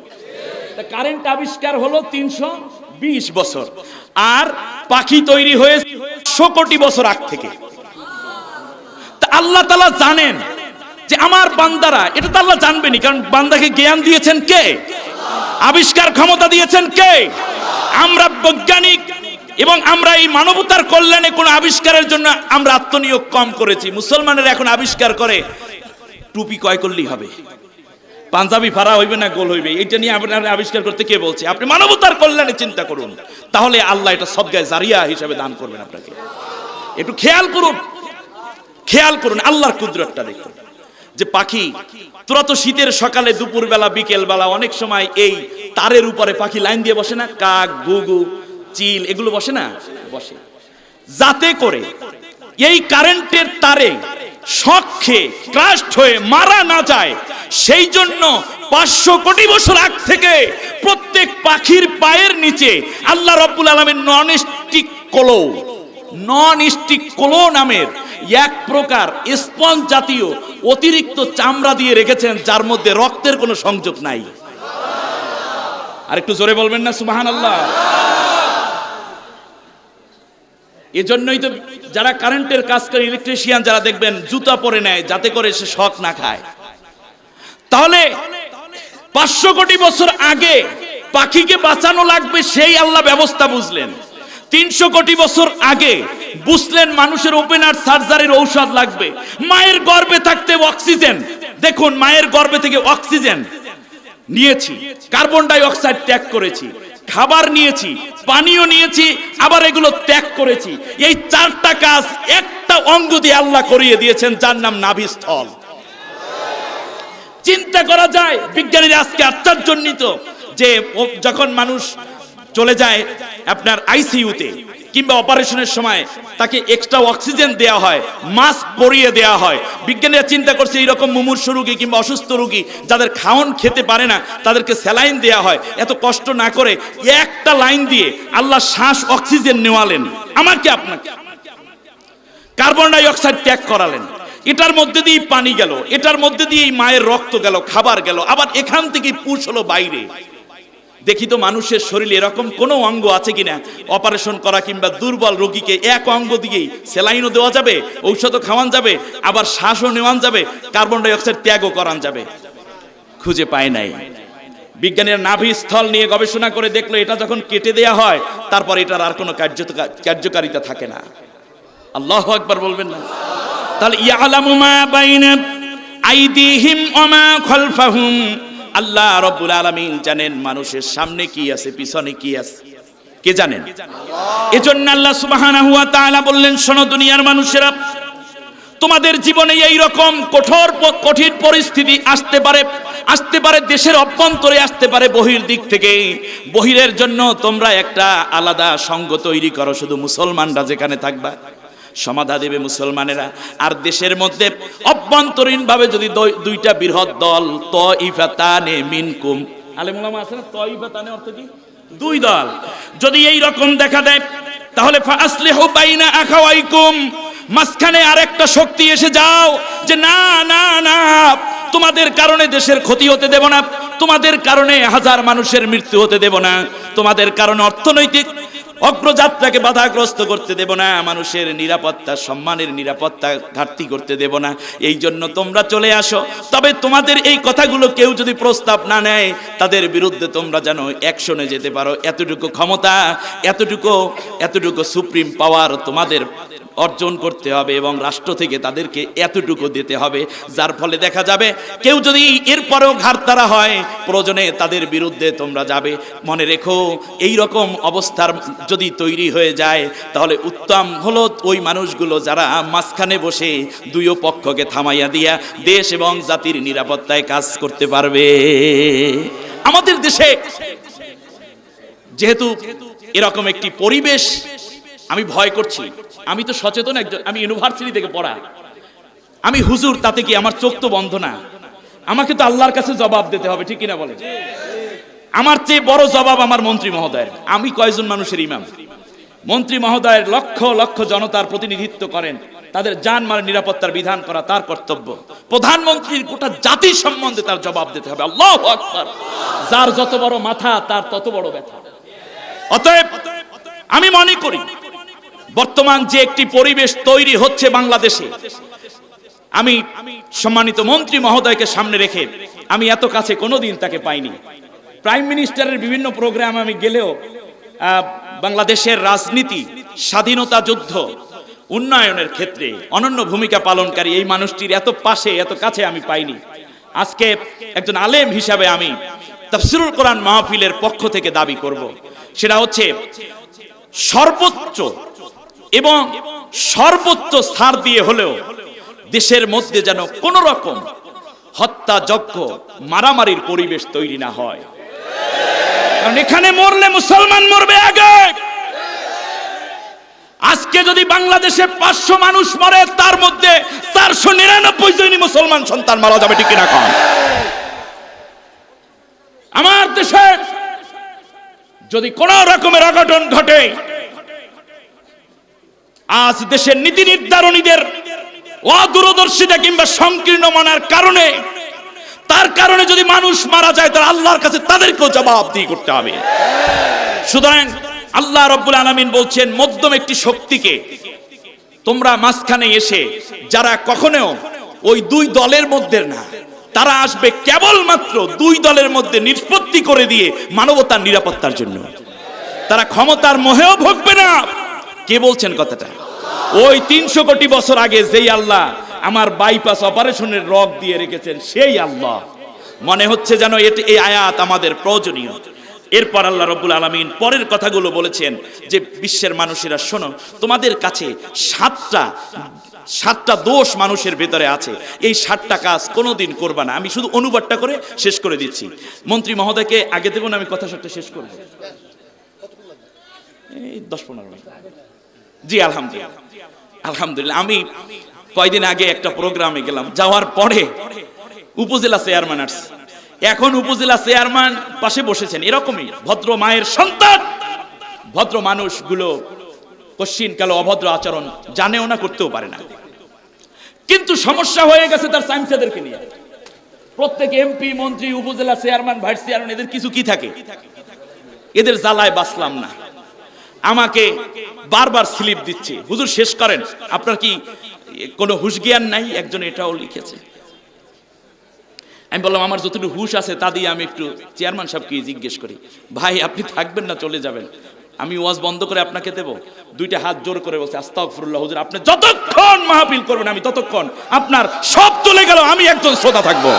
কারেন্ট আবিষ্কার হলো 320 বছর, আর পাখি তৈরি হয়েছে 100 কোটি বছর আগ থেকে। তা আল্লাহ তাআলা জানেন যে আমার বান্দারা, এটা তো আল্লাহ জানবেনই, কারণ বান্দাকে জ্ঞান দিয়েছেন কে? আবিষ্কার ক্ষমতা দিয়েছেন কে? আমরা বৈজ্ঞানিক এবং আমরা এই মানবতার কল্যাণে কোন আবিষ্কারের জন্য আমরা আত্মনিয়োগ কম করেছি। মুসলমানেরা এখন আবিষ্কার করে টুপি কয় করলেই হবে, পাঞ্জাবি ফাড়া হইবে না গোল হইবে, এটা নিয়ে আপনার আবিষ্কার করতে কে বলছে? আপনি মানবতার কল্যাণে চিন্তা করুন, তাহলে আল্লাহ এটা সদকায়ে জারিয়া হিসেবে দান করবেন আপনাকে। একটু খেয়াল করুন, খেয়াল করুন আল্লাহর কুদরতটা দেখুন। যে পাখি, তোরা তো শীতের সকালে, দুপুর বেলা, বিকেল বেলা অনেক সময় এই তারের উপরে পাখি লাইন দিয়ে বসে না? কাক, ঘুঘু, চিল, এগুলো বসে না? বসে, যাতে করে এই কারেন্টের তারে শক খেয়ে ক্রাস্ট হয়ে মারা না যায়, সেই জন্য 500 কোটি বছর আগ থেকে প্রত্যেক পাখির পায়ের নিচে আল্লাহ রাব্বুল আলামিন নন স্টিক কোলো নামের এক প্রকার স্পঞ্জ জাতীয় অতিরিক্ত চামড়া দিয়ে রেখেছেন, যার মধ্যে রক্তের কোনো সংযোগ নাই। আর একটু জোরে বলবেন না সুবহানাল্লাহ? এজন্যই তো যারা কারেন্টের কাজ করে, ইলেকট্রিশিয়ান যারা, দেখবেন জুতা পরে নেয় যাতে করে সে শক না খায়। তাহলে 500 কোটি বছর আগে পাখিকে বাঁচানো লাগবে, সেই আল্লাহ ব্যবস্থা বুঝলেন। 300 কোটি বছর আগে বুঝলেন মানুষের ওপেন হার্ট সার্জারির ঔষধ লাগবে। মায়ের গর্ভে থাকতে অক্সিজেন, দেখুন মায়ের গর্ভে থেকে অক্সিজেন নিয়েছি, কার্বন ডাই অক্সাইড ত্যাগ করেছি, খাবার নিয়েছি, পানিও নিয়েছি, আবার এগুলো ত্যাগ করেছি। এই 4টা কাজ একটা অঙ্গ দিয়ে আল্লাহ করিয়ে দিয়েছেন, যার নাম নাভিস্থল। চিন্তা করা যায়, বিজ্ঞানীরা আজকে আশ্চর্যান্বিত যে যখন মানুষ চলে যায় আপনার আইসিইউতে কিংবা অপারেশনের সময় তাকে এক্সট্রা অক্সিজেন দেওয়া হয়, মাস্ক পরিয়ে দেওয়া হয়। বিজ্ঞানীরা চিন্তা করছে এইরকম মুমূর্ষু রোগী কিংবা অসুস্থ রোগী যাদের খাওন খেতে পারে না, তাদেরকে স্যালাইন দেওয়া হয়। এত কষ্ট না করে একটা লাইন দিয়ে আল্লাহ শ্বাস অক্সিজেন নেওয়ালেন আমাকে আপনাকে, কার্বন ডাই অক্সাইড ত্যাগ করালেন, এটার মধ্যে দিয়ে পানি গেল, এটার মধ্যে দিয়ে মায়ের রক্ত গেল, খাবার গেল, আবার এখান থেকে পুশ হলো বাইরে। দেখি তো মানুষের শরীরে এরকম কোনো অঙ্গ আছে কিনা অপারেশন করা কিংবা দুর্বল রোগীকে এক অঙ্গ দিয়েই স্যালাইনও দেওয়া যাবে, ঔষধও খাওয়ান যাবে, আবার শ্বাসও নেওয়ান যাবে, কার্বন ডাই অক্সাইড ত্যাগও করান যাবে। খুঁজে পায় নাই। বিজ্ঞানীরা নাভিস্থল নিয়ে গবেষণা করে দেখলো এটা যখন কেটে দেয়া হয় তারপর এটার আর কোনো কার্যকারিতা থাকে না। আল্লাহু আকবার বলবেন না? তাহলে ইয়ালামু মা বাইনা আইদিহিম ওয়া মা খালফাহুম, আল্লাহ রাব্বুল আলামিন জানেন মানুষের সামনে কি আছে, পিছনে কি আছে, কে জানেন? এজন্য আল্লাহ সুবহানাহু ওয়া তাআলা বললেন, শোনো দুনিয়ার মানুষেরা, তোমাদের জীবনে এই রকম কঠিন পরিস্থিতি আসতে পারে দেশের অভ্যন্তরে, আসতে পারে বহির দিক থেকে। বহিরের জন্য তোমরা একটা আলাদা সঙ্গ তৈরি করো, শুধু মুসলমানরা যেখানে থাকবা সমাধা দেবে মুসলমানেরা। আর দেশের মধ্যে অভ্যন্তরীণ ভাবে যদি দুইটা বৃহৎ দল, তাইফাতানে মিনকুম, আলেম ওলামা আছে না, তাইফাতানে অর্থ কি? দুই দল, যদি এই রকম দেখা দেয় তাহলে ফাসলিহু বাইনা আখাওয়াইকুম, মাঝখানে আরেকটা শক্তি এসে যাও যে না না না, তোমাদের কারণে দেশের ক্ষতি হতে দেব না, তোমাদের কারণে হাজার মানুষের মৃত্যু হতে দেব না, তোমাদের কারণে অর্থনৈতিক অগ্রযাত্রাকে বাধাগ্রস্ত করতে দেব না, মানুষের নিরাপত্তা, সম্মানের নিরাপত্তা ঘাটতি করতে দেব না। এই জন্য তোমরা চলে আসো। তবে তোমাদের এই কথাগুলো কেউ যদি প্রস্তাব না নেয়, তাদের বিরুদ্ধে তোমরা যেন অ্যাকশনে যেতে পারো, এতটুকু ক্ষমতা, এতটুকু সুপ্রিম পাওয়ার তোমাদের অর্জন করতে হবে এবং রাষ্ট্র থেকে তাদেরকে এতটুকু দিতে হবে, যার ফলে দেখা যাবে কেউ যদি এরপরেও ঘাড়তারা হয়, প্রয়োজনে তাদের বিরুদ্ধে তোমরা যাবে। মনে রেখো, এই রকম অবস্থার যদি তৈরি হয়ে যায় তাহলে উত্তম হলো ওই মানুষগুলো যারা মাঝখানে বসে দুই পক্ষকে থামাইয়া দিয়া দেশ এবং জাতির নিরাপত্তায় কাজ করতে পারবে। আমাদের দেশে যেহেতু এরকম একটি পরিবেশ, আমি ভয় করছি, আমি তো সচেতন একজন, আমি ইউনিভার্সিটি থেকে পড়া, আমি হুজুর, তাতে কি আমার চোখ তো বন্ধ না, আমাকে তো আল্লাহর কাছে জবাব দিতে হবে, ঠিক কিনা বলেন? আমার চেয়ে বড় জবাব আমার মন্ত্রী মহোদয়ের। আমি কয়জন মানুষের ইমাম? মন্ত্রী মহোদয়ের লক্ষ লক্ষ জনতার প্রতিনিধিত্ব করেন, তাদের জানমালের নিরাপত্তার বিধান করা তার কর্তব্য। প্রধানমন্ত্রীর গোটা জাতির সম্বন্ধে তার জবাব দিতে হবে। আল্লাহু আকবার। যার যত বড় মাথা তার তত বড় ব্যথা। অতএব আমি মনে করি বর্তমান যে একটি পরিবেশ তৈরি হচ্ছে বাংলাদেশে, আমি সম্মানিত মন্ত্রী মহোদয়কে সামনে রেখে, আমি এত কাছে কোনোদিন তাকে পাইনি। প্রাইম মিনিস্টারের বিভিন্ন প্রোগ্রাম আমি গেলেও বাংলাদেশের রাজনীতি, স্বাধীনতা যুদ্ধ, উন্নয়নের ক্ষেত্রে অনন্য ভূমিকা পালনকারী এই মানুষটির এত পাশে এত কাছে আমি পাইনি। আজকে একজন আলেম হিসাবে আমি তাফসীরুল কোরআন মাহফিলের পক্ষ থেকে দাবি করব, সেটা হচ্ছে সর্বোচ্চ এবং সর্বোচ্চ ছাড় দিয়ে হলেও দেশের মধ্যে যেন কোন রকম হত্যাযজ্ঞ, মারামারির পরিবেশ তৈরি না হয়। কারণ এখানে মরলে মুসলমান মরবে আগে। আজকে যদি বাংলাদেশে 500 মানুষ মরে, তার মধ্যে 499 জনই মুসলমান সন্তান মারা যাবে, ঠিক কিনা কন? আমার দেশে যদি কোন রকমের অঘটন ঘটে, আজ দেশের নীতি নির্ধারণীদের অদূরদর্শিতা কিংবা সংকীর্ণ মনার কারণে, তার কারণে যদি মানুষ মারা যায়, তাহলে আল্লাহর কাছে তাদেরকেও জবাবদিহি করতে হবে। সুতরাং আল্লাহ রাব্বুল আলামিন বলছেন, মধ্যম একটি শক্তিকে তোমরা মাঝখানে এসে, যারা কখনো ওই দুই দলের মধ্যে না, তারা আসবে কেবলমাত্র দুই দলের মধ্যে নিষ্পত্তি করে দিয়ে মানবতার নিরাপত্তার জন্য। তারা ক্ষমতার মোহেও ভোগবে না। কে বলছেন কথাটা? ওই 300 কোটি বছর আগে যেই আল্লাহ আমার বাইপাস অপারেশনের রগ দিয়ে রেখেছেন, সেই আল্লাহ। মনে হচ্ছে যেন এই আয়াত আমাদের প্রয়োজনীয়। এরপর আল্লাহ রাব্বুল আলামিন পরের কথাগুলো বলেছেন যে, বিশ্বের মানুষেরা শোনো, তোমাদের কাছে সাতটা দোষ মানুষের ভেতরে আছে, এই 7টা কাজ কোনোদিন করবা না। আমি শুধু অনুবাদটা করে শেষ করে দিচ্ছি। মন্ত্রী মহোদয়কে আগে দেব না, আমি কথা সবটা শেষ করব। এই 10-15 মিনিট। জি আলহামদুলিল্লাহ। আমি কয়দিন আগে একটা প্রোগ্রামে গেলাম, যাওয়ার পরে উপজেলা চেয়ারম্যান আসছে। এখন উপজেলা চেয়ারম্যান পাশে বসেছেন এরকমই ভদ্র মায়ের সন্তান। ভদ্র মানুষগুলো কশ্চিন কালো অভদ্র আচরণ জানেও না, করতেও পারে না। কিন্তু সমস্যা হয়ে গেছে তার সাইন্সেদেরকে নিয়ে। প্রত্যেক এমপি, মন্ত্রী, উপজেলা চেয়ারম্যান, ভাইস চেয়ারম্যান, এদের কিছু কি থাকে, এদের জ্বালায় বাঁচলাম না। আমাকে বারবার স্লিপ দিচ্ছে, হুজুর শেষ করেন, আপনার কি কোনো হুশ জ্ঞান নাই? একজন এটাও লিখেছে। আমি বললাম, আমার যতটুকু হুশ আছে তা দিয়ে আমি একটু চেয়ারম্যান সাহেবকে জিজ্ঞেস করি, ভাই আপনি থাকবেন না চলে যাবেন? আমি ওয়াজ বন্ধ করে আপনাকে দেব? 2টা হাত জোর করে বলছে, আস্তাগফিরুল্লাহ হুজুর, আপনি যতক্ষণ মাহফিল করবেন আমি ততক্ষণ আপনার সব চলে গেল, আমি একজন শ্রোতা থাকবো।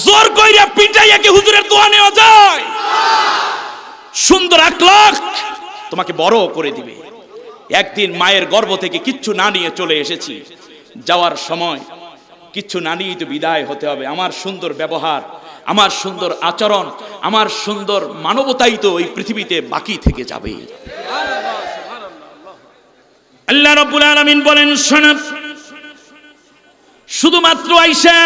জোর কইরা পিটাইয়া কি হুজুরের দোয়া নেওয়া যায়? সুন্দর আখলাক তোমাকে বড় করে দিবে। একদিন মায়ের গর্ভ থেকে কিচ্ছু না নিয়ে চলে এসেছি, যাওয়ার সময় কিচ্ছু না নিয়েই তো বিদায় হতে হবে। আমার সুন্দর ব্যবহার, আমার সুন্দর আচরণ, আমার সুন্দর মানবতাই তো এই পৃথিবীতে বাকি থেকে যাবে। আল্লাহ রাব্বুল আলামিন বলেন, শোনো, শুধুমাত্র আয়েশা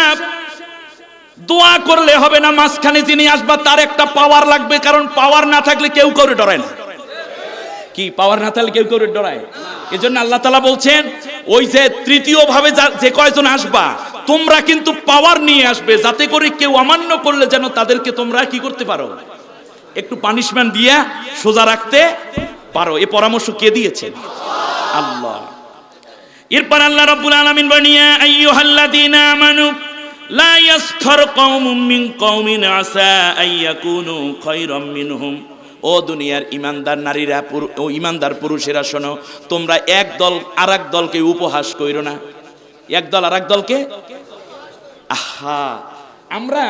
দোয়া করলে হবে না, মাঝখানে যিনি আসবা তার একটা পাওয়ার লাগবে। কারণ পাওয়ার না থাকলে কেউ কাউকে ডরায় না। কি পাওয়ার না থাকলে কেউ কাউকে ডরায়? এজন্য আল্লাহ তাআলা বলছেন, ওই যে তৃতীয় ভাবে যে কয়জন আসবা, তোমরা কিন্তু পাওয়ার নিয়ে আসবে, যাতে করে কেউ অমান্য করলে যেন তাদেরকে তোমরা কি করতে পারো, একটু পানিশমেন্ট দিয়ে সোজা রাখতে পারো। এই পরামর্শ কে দিয়েছেন? আল্লাহ। এরপর আল্লাহ রাব্বুল আলামিন বলেন, ইয়া আইয়ুহাল্লাযীনা আমানু লা ইয়াসখার কওমুম মিন কওমিন আসা আইয়াকুনু খায়রাম মিনহুম। ও দুনিয়ার ইমানদার নারীরা ও ইমানদার পুরুষেরা শোনো, তোমরা এক দল আরেক দলকে উপহাস কইরো না। এক দল আরেক দলকে, আহা, আমরা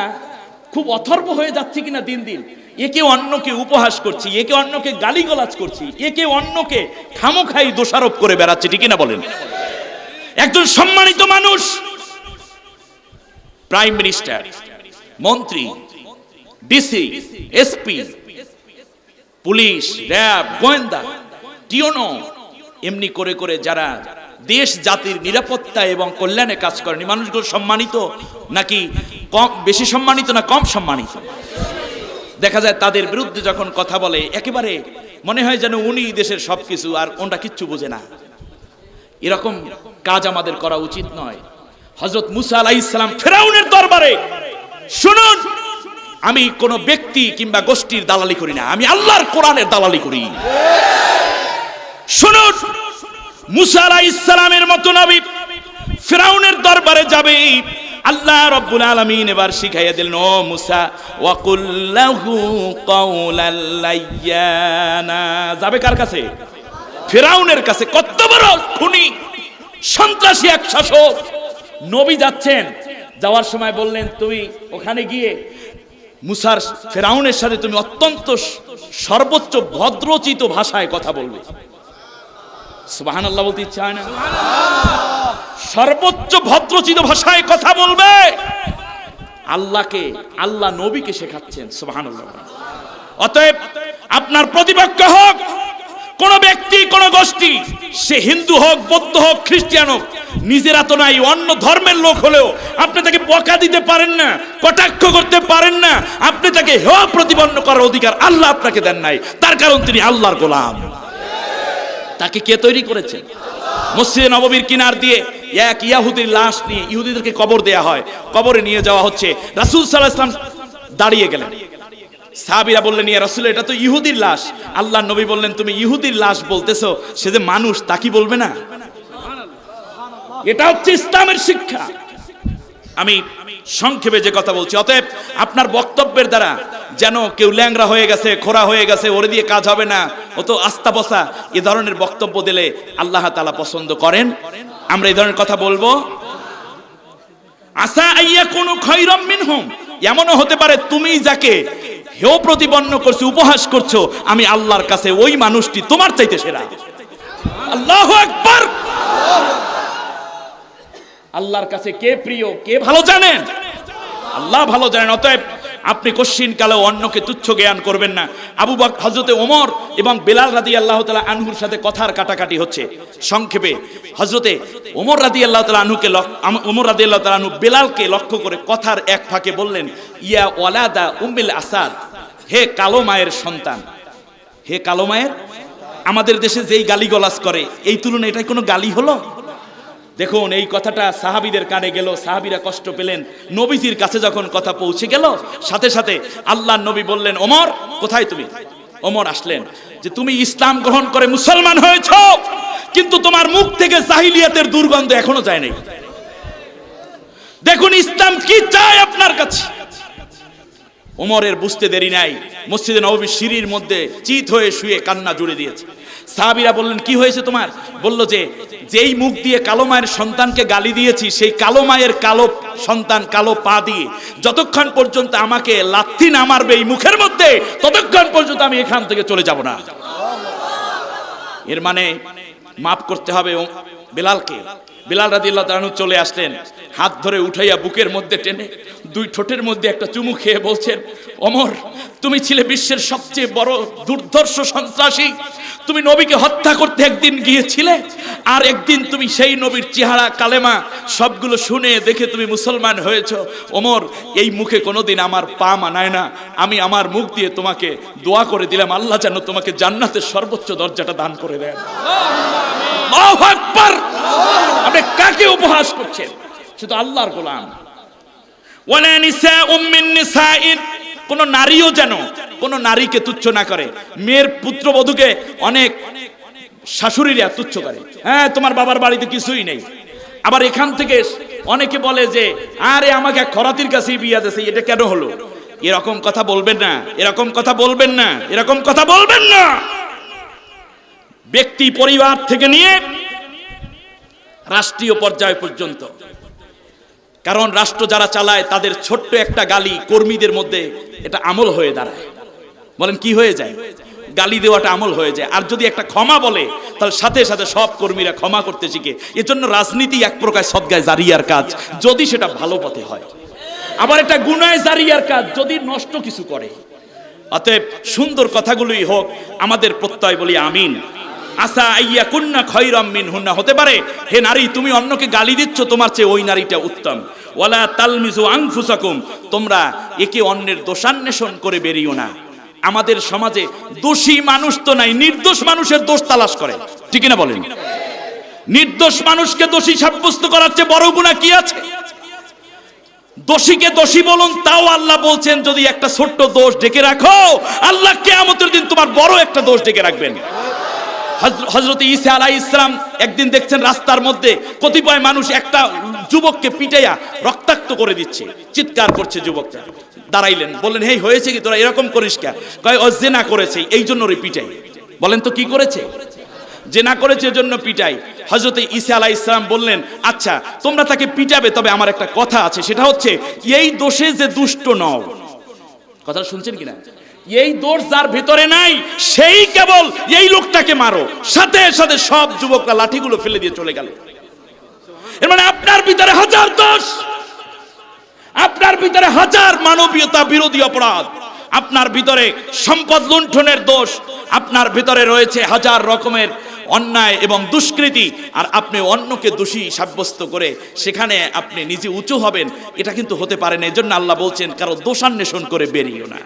খুব অথর্ব হয়ে যাচ্ছি কিনা দিন দিন। একে অন্যকে উপহাস করছি, একে অন্যকে গালিগালাজ করছি, একে অন্যকে খামোখাই দোষারোপ করে বেড়াচ্ছি, ঠিক না বলেন? একজন সম্মানিত মানুষ, প্রাইম মিনিস্টার, মন্ত্রী, ডিসি, এসপি, পুলিশ, র্যাব, গোয়েন্দা, টিওনো, এমনি করে করে যারা দেশ জাতির নিরাপত্তা এবং কল্যাণে কাজ করেন, মানুষগুলো সম্মানিত নাকি কম, বেশি সম্মানিত না কম সম্মানিত? দেখা যায় তাদের বিরুদ্ধে যখন কথা বলে একেবারে মনে হয় যেন উনি দেশের সবকিছু আর ওনটা কিচ্ছু বোঝে না। এরকম কাজ আমাদের করা উচিত নয়। হযরত মুসা আলাইহিস সালাম ফিরাউনের দরবারে, শুনুন, আমি কোন ব্যক্তি কিংবা গোষ্ঠীর দালালি করি না, আমি আল্লাহর কোরআনের দালালি করি। শুনুন, মুসা আলাইহিস সালামের মতো নবী ফিরাউনের দরবারে যাবে, আল্লাহ রাব্বুল আলামিন এবার শিখাইয়া দিলেন, ও মুসা ওয়াকুল লাহু কাওলাল লাইয়ানা। যাবে কার কাছে? ফিরাউনের কাছে। কত বড় খুনি, সন্ত্রাসী এক শাসক। নবী যাচ্ছেন, যাওয়ার সময় বললেন, তুমি ওখানে গিয়ে মুসার ফিরাউনের সাথে তুমি অত্যন্ত সর্বোচ্চ ভদ্রচিত ভাষায় কথা বলবে। সুবহানাল্লাহ বলতে ইচ্ছা হয় না? সর্বোচ্চ ভদ্রচিত ভাষায় কথা বলবে। আল্লাহ নবীকে শেখাচ্ছেন। সুবহানাল্লাহ। অতএব আপনার প্রতিপক্ষ হোক কোন ব্যক্তি, কোন গোষ্ঠী, সে হিন্দু হোক, বৌদ্ধ হোক, খ্রিস্টান হোক, নিজেরা তো নাই, অন্য ধর্মের লোক হলেও আপনি তাকে বকা দিতে পারেন না, কটাক্ষ করতে পারেন না, আপনি তাকে হেয় প্রতিপন্ন করার অধিকার আল্লাহ আপনাকে দেন নাই। তার কারণ তিনি আল্লাহর গোলাম। তাকে কে তৈরি করেছেন? মসজিদে নববীর কিনার দিয়ে এক ইহুদির লাশ নিয়ে ইহুদিদেরকে কবর দেয়া হয়, কবরে নিয়ে যাওয়া হচ্ছে। রাসূল সাল্লাল্লাহু আলাইহি ওয়াসাল্লাম দাঁড়িয়ে গেলেন। সাহাবীরা বললেন, ইয়া রাসূল, এটা তো ইহুদির লাশ। আল্লাহর নবী বললেন, তুমি ইহুদির লাশ বলতেছো, সে যে মানুষ, তা কি বলবে না? এটা হচ্ছে ইসলামের শিক্ষা। আমি সংক্ষেপে যে কথা বলছি, অতএব আপনার বক্তব্যের দ্বারা যেন কেউ ল্যাংরা হয়ে গেছে, খোরা হয়ে গেছে, ওরে দিয়ে কাজ হবে না, ও তো আস্তা বসা, এ ধরনের বক্তব্য দিলে আল্লাহ তাআলা পছন্দ করেন। আমরা এই ধরনের কথা বলবো। আসা আইয়াকুনু খায়রাম মিনহুম, এমনও হতে পারে তুমি যাকে হেয় প্রতিপন্ন করছো, উপহাস করছো, আমি আল্লাহর কাছে ওই মানুষটি তোমার চাইতে সেরা। আল্লাহু আকবার। আল্লাহর কাছে কে প্রিয়, কে ভালো জানেন? আল্লাহ ভালো জানেন। অতএব আপনি কশ্চিন কালেও অন্যকে তুচ্ছ জ্ঞান করবেন না। আবু বকর, হযরতে ওমর এবং বেলাল রাদিয়াল্লাহু তাআলা আনহুর সাথে কথার কাটাকাটি হচ্ছে। সংক্ষেপে হযরতে ওমর রাদিয়াল্লাহু তাআলা আনহুকে ওমর রাদিয়াল্লাহু তাআলা আনহু বেলালকে লক্ষ্য করে কথার এক ফাঁকে বললেন, ইয়া ওয়ালাদা উম্মিল আসাদ, হে কালো মায়ের সন্তান, হে কালো মায়ের। আমাদের দেশে যেই গালিগালাজ করে, এই তুলনায় এটা কোনো গালি হলো? দেখুন, এই কথাটা সাহাবীদের কানে গেল, সাহাবীরা কষ্ট পেলেন। নবীজির কাছে যখন কথা পৌঁছে গেল, সাথে সাথে আল্লাহর নবী বললেন, ওমর কোথায় তুমি? ওমর আসলেন, যে তুমি ইসলাম গ্রহণ করে মুসলমান হয়েছো, কিন্তু তোমার মুখ থেকে জাহিলিয়াতের দুর্গন্ধ এখনো যায় নাই। দেখুন ইসলাম কি চায় আপনার কাছে। ওমরের বুঝতে দেরি নাই, মসজিদে নববীর সিঁড়ির মধ্যে চিত হয়ে শুয়ে কান্না জুড়ে দিয়েছে। সাহাবীরা বললেন, কি হয়েছে তোমার? বলল যে যেই মুখ দিয়ে কালো মায়ের সন্তানকে গালি দিয়েছি, সেই কালো মায়ের কালো সন্তান কালো পা দিয়ে যতক্ষণ পর্যন্ত আমাকে লাথি না মারবে এই মুখের মধ্যে, ততক্ষণ পর্যন্ত আমি এখান থেকে চলে যাব না। এর মানে মাফ করতে হবে বেলালকে। বেলাল রাদিয়াল্লাহু তাআলা আনহু চলে আসলেন, হাত ধরে উঠাইয়া বুকের মধ্যে টেনে দুই ঠোঁটের মধ্যে একটা চুমু খেয়ে বলছেন, ওমর তুমি ছিলে বিশ্বের সবচেয়ে বড় দুর্ধর্ষ সন্ত্রাসী। তুমি নবীকে হত্যা করতে একদিন গিয়েছিলে, আর একদিন তুমি সেই নবীর চেহারা, কালেমা সবগুলো শুনে দেখে তুমি মুসলমান হয়েছো। ওমর, এই মুখে কোনোদিন আমার পা মানায় না। আমি আমার মুখ দিয়ে তোমাকে দোয়া করে দিলাম, আল্লাহ যেন তোমাকে জান্নাতের সর্বোচ্চ দরজাটা দান করে দেন। আল্লাহু আকবার। আপনি কাকে উপহাস করছেন? শুধু আল্লাহর গোলাম। ওয়ালা নিসাউম মিন নিসাইন, কোন নারীও যেন কোন নারীকে তুচ্ছ না করে। মেয়ের পুত্রবধূকে অনেক শাশুড়িরা তুচ্ছ করে, হ্যাঁ তোমার বাবার বাড়িতে কিছুই নেই। আবার এখান থেকে অনেকে বলে যে আরে আমাকে খরাতির কাছেই বিয়া দিয়েছে, এটা কেন হলো? এরকম কথা বলবেন না, এরকম কথা বলবেন না, এরকম কথা বলবেন না। ব্যক্তি পরিবার থেকে নিয়ে রাষ্ট্রীয় পর্যায় পর্যন্ত, কারণ রাষ্ট্র যারা চালায় তাদের ছোট্ট একটা গালি কর্মীদের মধ্যে এটা আমল হয়ে দাঁড়ায়। বলেন কি হয়ে যায়? গালি দেওয়াটা আমল হয়ে যায়। আর যদি একটা ক্ষমা বলে, তাহলে সাথে সাথে সব কর্মীরা ক্ষমা করতে শিখে। এজন্য রাজনীতি এক প্রকার সদগায় জারিয়ার কাজ, যদি সেটা ভালো পথে হয়। আবার এটা গুনায় জারিয়ার কাজ, যদি নষ্ট কিছু করে। অতএব সুন্দর কথাগুলোই হোক, আমাদের প্রত্যয় বলি আমিন। আসা আইয়াকুন্না খায়রাম মিনহুন্না, হতে পারে হে নারী তুমি অন্যকে গালি দিচ্ছ, তোমার চেয়ে ওই নারীটা উত্তম। ওয়ালা তালমিজু আনফুসাকুম, তোমরা একে অন্যের দোষান্বেষণ করে বেরিও না। আমাদের সমাজে দোষী মানুষ তো নাই, নির্দোষ মানুষের দোষ তালাশ করে, ঠিক না বলেন? নির্দোষ মানুষকে দোষী সাব্যস্ত করার চেয়ে বড় গুনাহ কি আছে? দোষীকে দোষী বলুন, তাও আল্লাহ বলছেন যদি একটা ছোট্ট দোষ ঢেকে রাখো, আল্লাহ কিয়ামতের দিন তোমার বড় একটা দোষ ঢেকে রাখবেন। হযরত ঈসা আলাইহিস সালাম একদিন দেখছেন রাস্তার মধ্যে কতিপয় মানুষ একটা যুবককে পিটাইয়া রক্তাক্ত করে দিচ্ছে, চিৎকার করছে। যুবকটা দাঁড়াইলেন, বললেন হেই হয়েছে কি, তোরা এরকম করিস কেন? কয় ও জিনা করেছে এই জন্য রে পিটাই। বলেন তো কি করেছে? জিনা করেছে এজন্য পিটাই। হযরত ঈসা আলাইহিস সালাম বললেন আচ্ছা তোমরা তাকে পিটাবে, তবে আমার একটা কথা আছে, সেটা হচ্ছে এই দোষে যে দুষ্ট নও। কথা শুনছেন কিনা? এই দোষ যার ভিতরে নাই সেই কেবল এই লোকটাকে মারো। সাথে সাথে সব যুবকরা লাঠিগুলো ফেলে দিয়ে চলে গেল। এর মানে আপনার ভিতরে হাজার দোষ, আপনার ভিতরে হাজার মানবীয়তা বিরোধী অপরাধ, আপনার ভিতরে সম্পদ লুণ্ঠনের দোষ, আপনার ভিতরে রয়েছে হাজার রকমের অন্যায় এবং দুষ্কৃতি, আর আপনি অন্যকে দোষী সাব্যস্ত করে সেখানে আপনি নিজে উঁচু হবেন, এটা কিন্তু হতে পারে না। এজন্য আল্লাহ বলছেন কারো দোষান্বেষণ করে বেরিও না।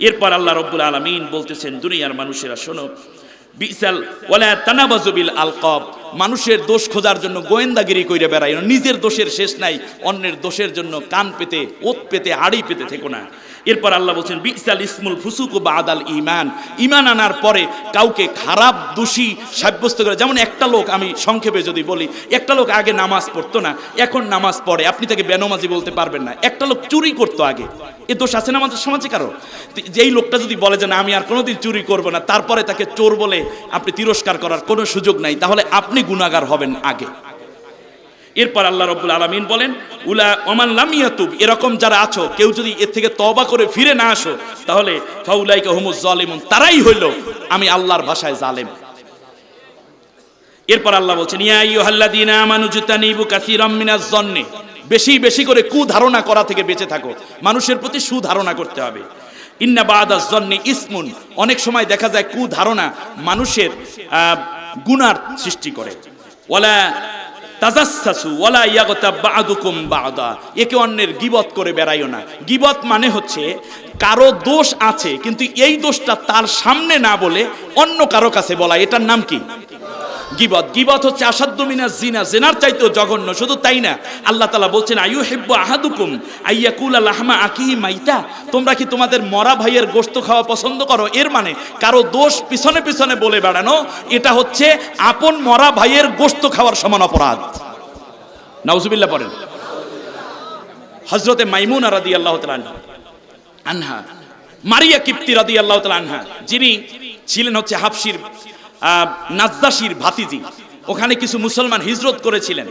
এরপর আল্লাহ রাব্বুল আলামিন বলতেছেন দুনিয়ার মানুষেরা শোনো, বিসাল ওয়ালা তানাবাযু বিল আলকাব, মানুষের দোষ খোঁজার জন্য গোয়েন্দাগিরি কইরে বেড়াই না। নিজের দোষের শেষ নাই, অন্যের দোষের জন্য কান পেতে, ওত পেতে, আড়ি পেতে থেকো না। এরপর আল্লাহ বলছেন বিসাল ইসমুল ফুসুকু বাদাল ঈমান, ঈমান আনার পরে কাউকে খারাপ দোষী সাব্যস্ত করে। যেমন একটা লোক, আমি সংক্ষেপে যদি বলি, একটা লোক আগে নামাজ পড়তো না, এখন নামাজ পড়ে, আপনি তাকে বেনামাজি বলতে পারবেন না। একটা লোক চুরি করতো আগে, এ দোষ আছে না আমাদের সমাজে কারো? যেই লোকটা যদি বলে যে না আমি আর কোনোদিন চুরি করবো না, তারপরে তাকে চোর বলে আপনি তিরস্কার করার কোনো সুযোগ নাই, তাহলে আপনি গুনাহগার হবেন আগে। এরপর আল্লাহ রাব্বুল আলামিন বলেন উলা ওমান লাম ইয়াতুব, এরকম যারা আছো কেউ যদি এর থেকে তওবা করে ফিরে না আসো তাহলে ফাউলাইকা হুমুজ জালিমুন, তারাই হইল আমি আল্লাহর ভাষায় জালেম। এরপর আল্লাহ বলছেন ইয়া আইয়ুহাল্লাযীনা আমানু জুতানিবু কাসীরাম মিনাজ যন্নি, বেশি বেশি করে কুধারণা করা থেকে বেঁচে থাকো। মানুষের প্রতি সুধারণা করতে হবে। ইন্না বাদাজ যন্নি ইসমুন, অনেক সময় দেখা যায় কুধারণা মানুষের গুনার সৃষ্টি করে। ওয়ালা তাজাসসু ওয়ালা ইয়াগতাব বা'দুকুম বা'দা, একে অন্যের গীবত করে বেড়াইও না। গীবত মানে হচ্ছে কারো দোষ আছে কিন্তু এই দোষটা তার সামনে না বলে অন্য কারো কাছে বলা, এটার নাম কি? গীবত। গীবত হচ্ছে আসাদ্দু মিনাজ জিনা, জিনার চাইতেও জঘন্য। শুধু তাই না, আল্লাহ তাআলা বলছেন আইয়ুহিব্বু আহাদুকুম আইয়াকুলা লাহমা আকিহি মাইতা, তোমরা কি তোমাদের মরা ভাইয়ের গোশত খাওয়া পছন্দ করো? এর মানে কারো দোষ পিছনে পিছনে বলে বেড়ানো, এটা হচ্ছে আপন মরা ভাইয়ের গোশত খাওয়ার সমান অপরাধ। নাউজুবিল্লাহ পড়েন। হযরতে মাইমুনা রাদিয়াল্লাহু তাআলা আনহা, মারিয়া কিপ্তি রাদিয়াল্লাহু তাআলা আনহা, যিনি ছিলেন হচ্ছে হাবশির নাজ্জাশীর ভাতিজি, ওখানে কিছু মুসলমান হিজরত করেছিলেন।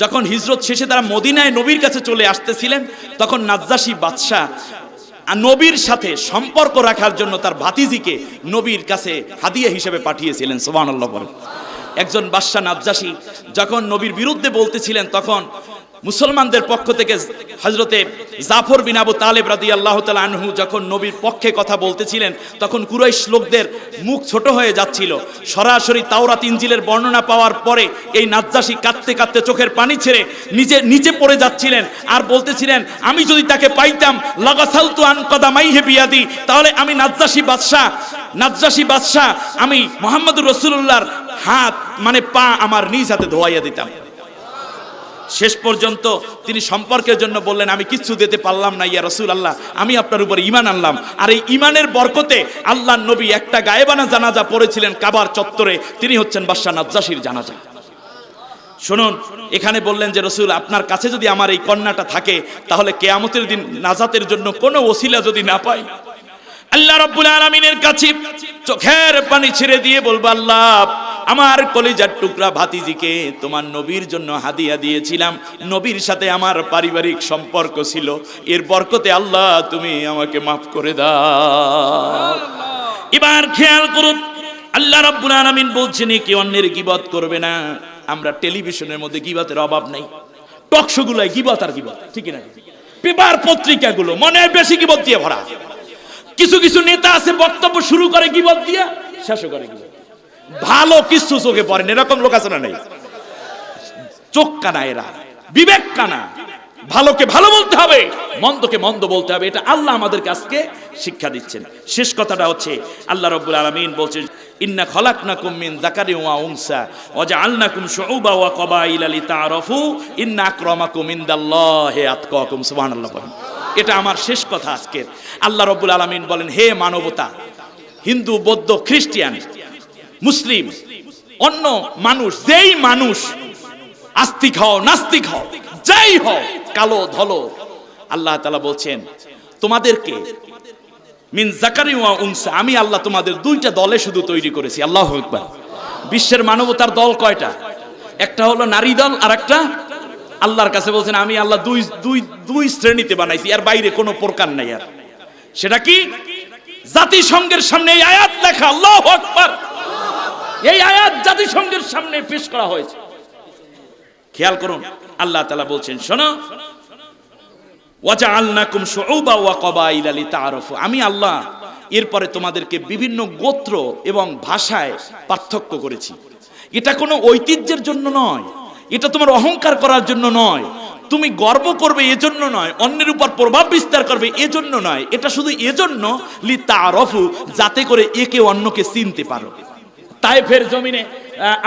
যখন হিজরত শেষে তারা মদিনায় নবীর কাছে চলে আসতেছিলেন, তখন নাজ্জাশী বাদশাহ নবীর সাথে সম্পর্ক রাখার জন্য তার ভাতিজিকে নবীর কাছে হাদিয়া হিসেবে পাঠিয়েছিলেন। সুবহানাল্লাহ বলেন। একজন বাদশাহ নাজ্জাশী যখন নবীর বিরুদ্ধে বলতেছিলেন, তখন মুসলমানদের পক্ষ থেকে হযরতে জাফর বিন আবু তালেব রাদিয়াল্লাহু তাআলা আনহু যখন নবীর পক্ষে কথা বলতেছিলেন, তখন কুরাইশ লোকদের মুখ ছোট হয়ে যাচ্ছিল। সরাসরি তাওরাত ইনজিলের বর্ণনা পাওয়ার পরে এই নাজ্জাশী কাঁদতে কাঁদতে চোখের পানি ছেড়ে নিচে পড়ে যাচ্ছিলেন আর বলতেছিলেন আমি যদি তাকে পাইতাম লাগাসালতু আন কদামাইহি বিয়াদি, তাহলে আমি নাজ্জাশী বাদশাহ আমি মুহাম্মদুর রাসূলুল্লাহর হাত মানে পা আমার নিজ হাতে ধোয়াইয়া দিতাম। শেষ পর্যন্ত তিনি সম্পর্কের জন্য বললেন আমি কিচ্ছু দিতে পারলাম না ইয়া রাসূলুল্লাহ, আমি আপনার উপর ঈমান আনলাম। আর এই ঈমানের বরকতে আল্লাহর নবী একটা গায়েবানা জানাজা পড়েছিলেন কাবার চত্বরে, তিনি হচ্ছেন বাদশা নাজ্জাশীর জানাজা। শুনুন, এখানে বললেন যে রাসূল আপনার কাছে যদি আমার এই কন্যাটা থাকে তাহলে কিয়ামতের দিন নাজাতের জন্য কোনো ওসিলা যদি না পাই, আল্লাহ রাব্বুল আলামিনের কাছে চোখের পানি ছেড়ে দিয়ে বলবো আল্লাহ আমার কলিজার টুকরা ভাতিজিকে তোমার নবীর জন্য হাদিয়া দিয়েছিলাম, নবীর সাথে আমার পারিবারিক সম্পর্ক ছিল, এর বরকতে আল্লাহ তুমি আমাকে মাফ করে দাও। এবার খেয়াল করুন, আল্লাহ রাব্বুল আলামিন বলছেন কি অন্যের গীবত করবে না। আমরা টেলিভিশনের মধ্যে গীবতের অভাব নাই, টক শো গুলাই গীবত আর গীবত, ঠিক না? পেপার পত্রিকাগুলো মনে হয় বেশি গীবত দিয়ে ভরা। কিছু কিছু নেতা আছে বক্তব্য শুরু করে গীবত দিয়ে, শেষ করে গীবত। ভালো কিছু চোখে পড়েন, এরকম লোক আছে না? নেই? চোখ কানা, এরা বিবেক কানা। ভালোকে ভালো বলতে হবে, মন্দকে মন্দ বলতে হবে। এটা আল্লাহ আমাদেরকে আজকে শিক্ষা দিচ্ছেন। শেষ কথাটা হচ্ছে আল্লাহ রাব্বুল আলামিন বলছেন, ইন্না খলাকনাকুম মিন যাকারিন ওয়া উনসা ওয়া জাআলনাকুম শুউবা ওয়া ক্বাবাইলা লিতাআরাফু ইন্না আকরামাকুম ইনদাল্লাহি আতকাকুম। সুবহানাল্লাহ। এটা আমার শেষ কথা আজকের। আল্লাহ রাব্বুল আলামিন বলেন, হে মানবতা, হিন্দু, বৌদ্ধ, খ্রিস্টান, মুসলিম, অন্য মানুষ, যেই মানুষ আস্তিক হও নাস্তিক হও যাই হও, কালো ধলো, আল্লাহ তাআলা বলছেন তোমাদেরকে মিন যাকারিন ওয়া উনসা, আমি আল্লাহ তোমাদের দুইটা দলে শুধু তৈরি করেছি। আল্লাহু আকবার। বিশ্বের মানবতার দল কয়টা? একটা হলো নারী দল, আর একটা আল্লাহর কাছে বলছেন আমি আল্লাহ দুই শ্রেণীতে বানাইছি, এর বাইরে কোনো প্রকার নাই। আর সেটা কি? জাতিসংঘের সামনে এই আয়াত লেখা। আল্লাহু আকবার। এই আয়াত জাতিসংঘের সামনে পেশ করা হয়েছে। খেয়াল করুন, আল্লাহ তাআলা বলছেন, শোনো, ওয়াজআলনাকুম শুউবা ওয়া ক্বাবাইলা লিতাআরাফু, আমি আল্লাহ এরপরে তোমাদেরকে বিভিন্ন গোত্র এবং ভাষায় পার্থক্য করেছি। এটা কোনো ঐতিহ্যের জন্য নয়, এটা তোমার অহংকার করার জন্য নয়, তুমি গর্ব করবে এজন্য নয়, অন্যের উপর প্রভাব বিস্তার করবে এজন্য নয়, এটা শুধু এজন্য লিতাআরাফু, যাতে করে একে অন্যকে চিনতে পারো। তায়েফের জমিনে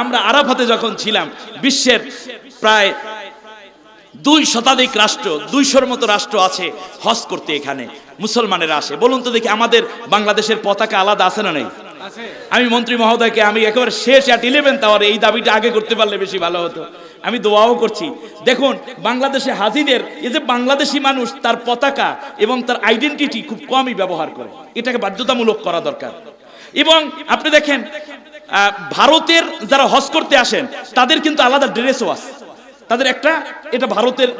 আমরা আরাফাতে যখন ছিলাম, বিশ্বের প্রায় 2 শতাধিক রাষ্ট্র, 200-র মতো রাষ্ট্র আছে হজ করতে এখানে মুসলমানেরা আসে। বলুন তো দেখি, আমাদের বাংলাদেশের পতাকা আলাদা আছে না নেই? আমি মন্ত্রী মহোদয়কে আমি একেবারে শেষ at 11th আওয়ারে এই দাবিটা আগে করতে পারলে বেশি ভালো হতো। আমি দোয়াও করছি। দেখুন, বাংলাদেশে হাজিদের, এই যে বাংলাদেশি মানুষ তার পতাকা এবং তার আইডেন্টিটি খুব কমই ব্যবহার করে, এটাকে বাধ্যতামূলক করা দরকার। এবং আপনি দেখেন, ভারতের যারা হজ করতে আসেন তাদের কিন্তু আলাদা ড্রেসও আছে, তাদের একটা, এটা ভারতের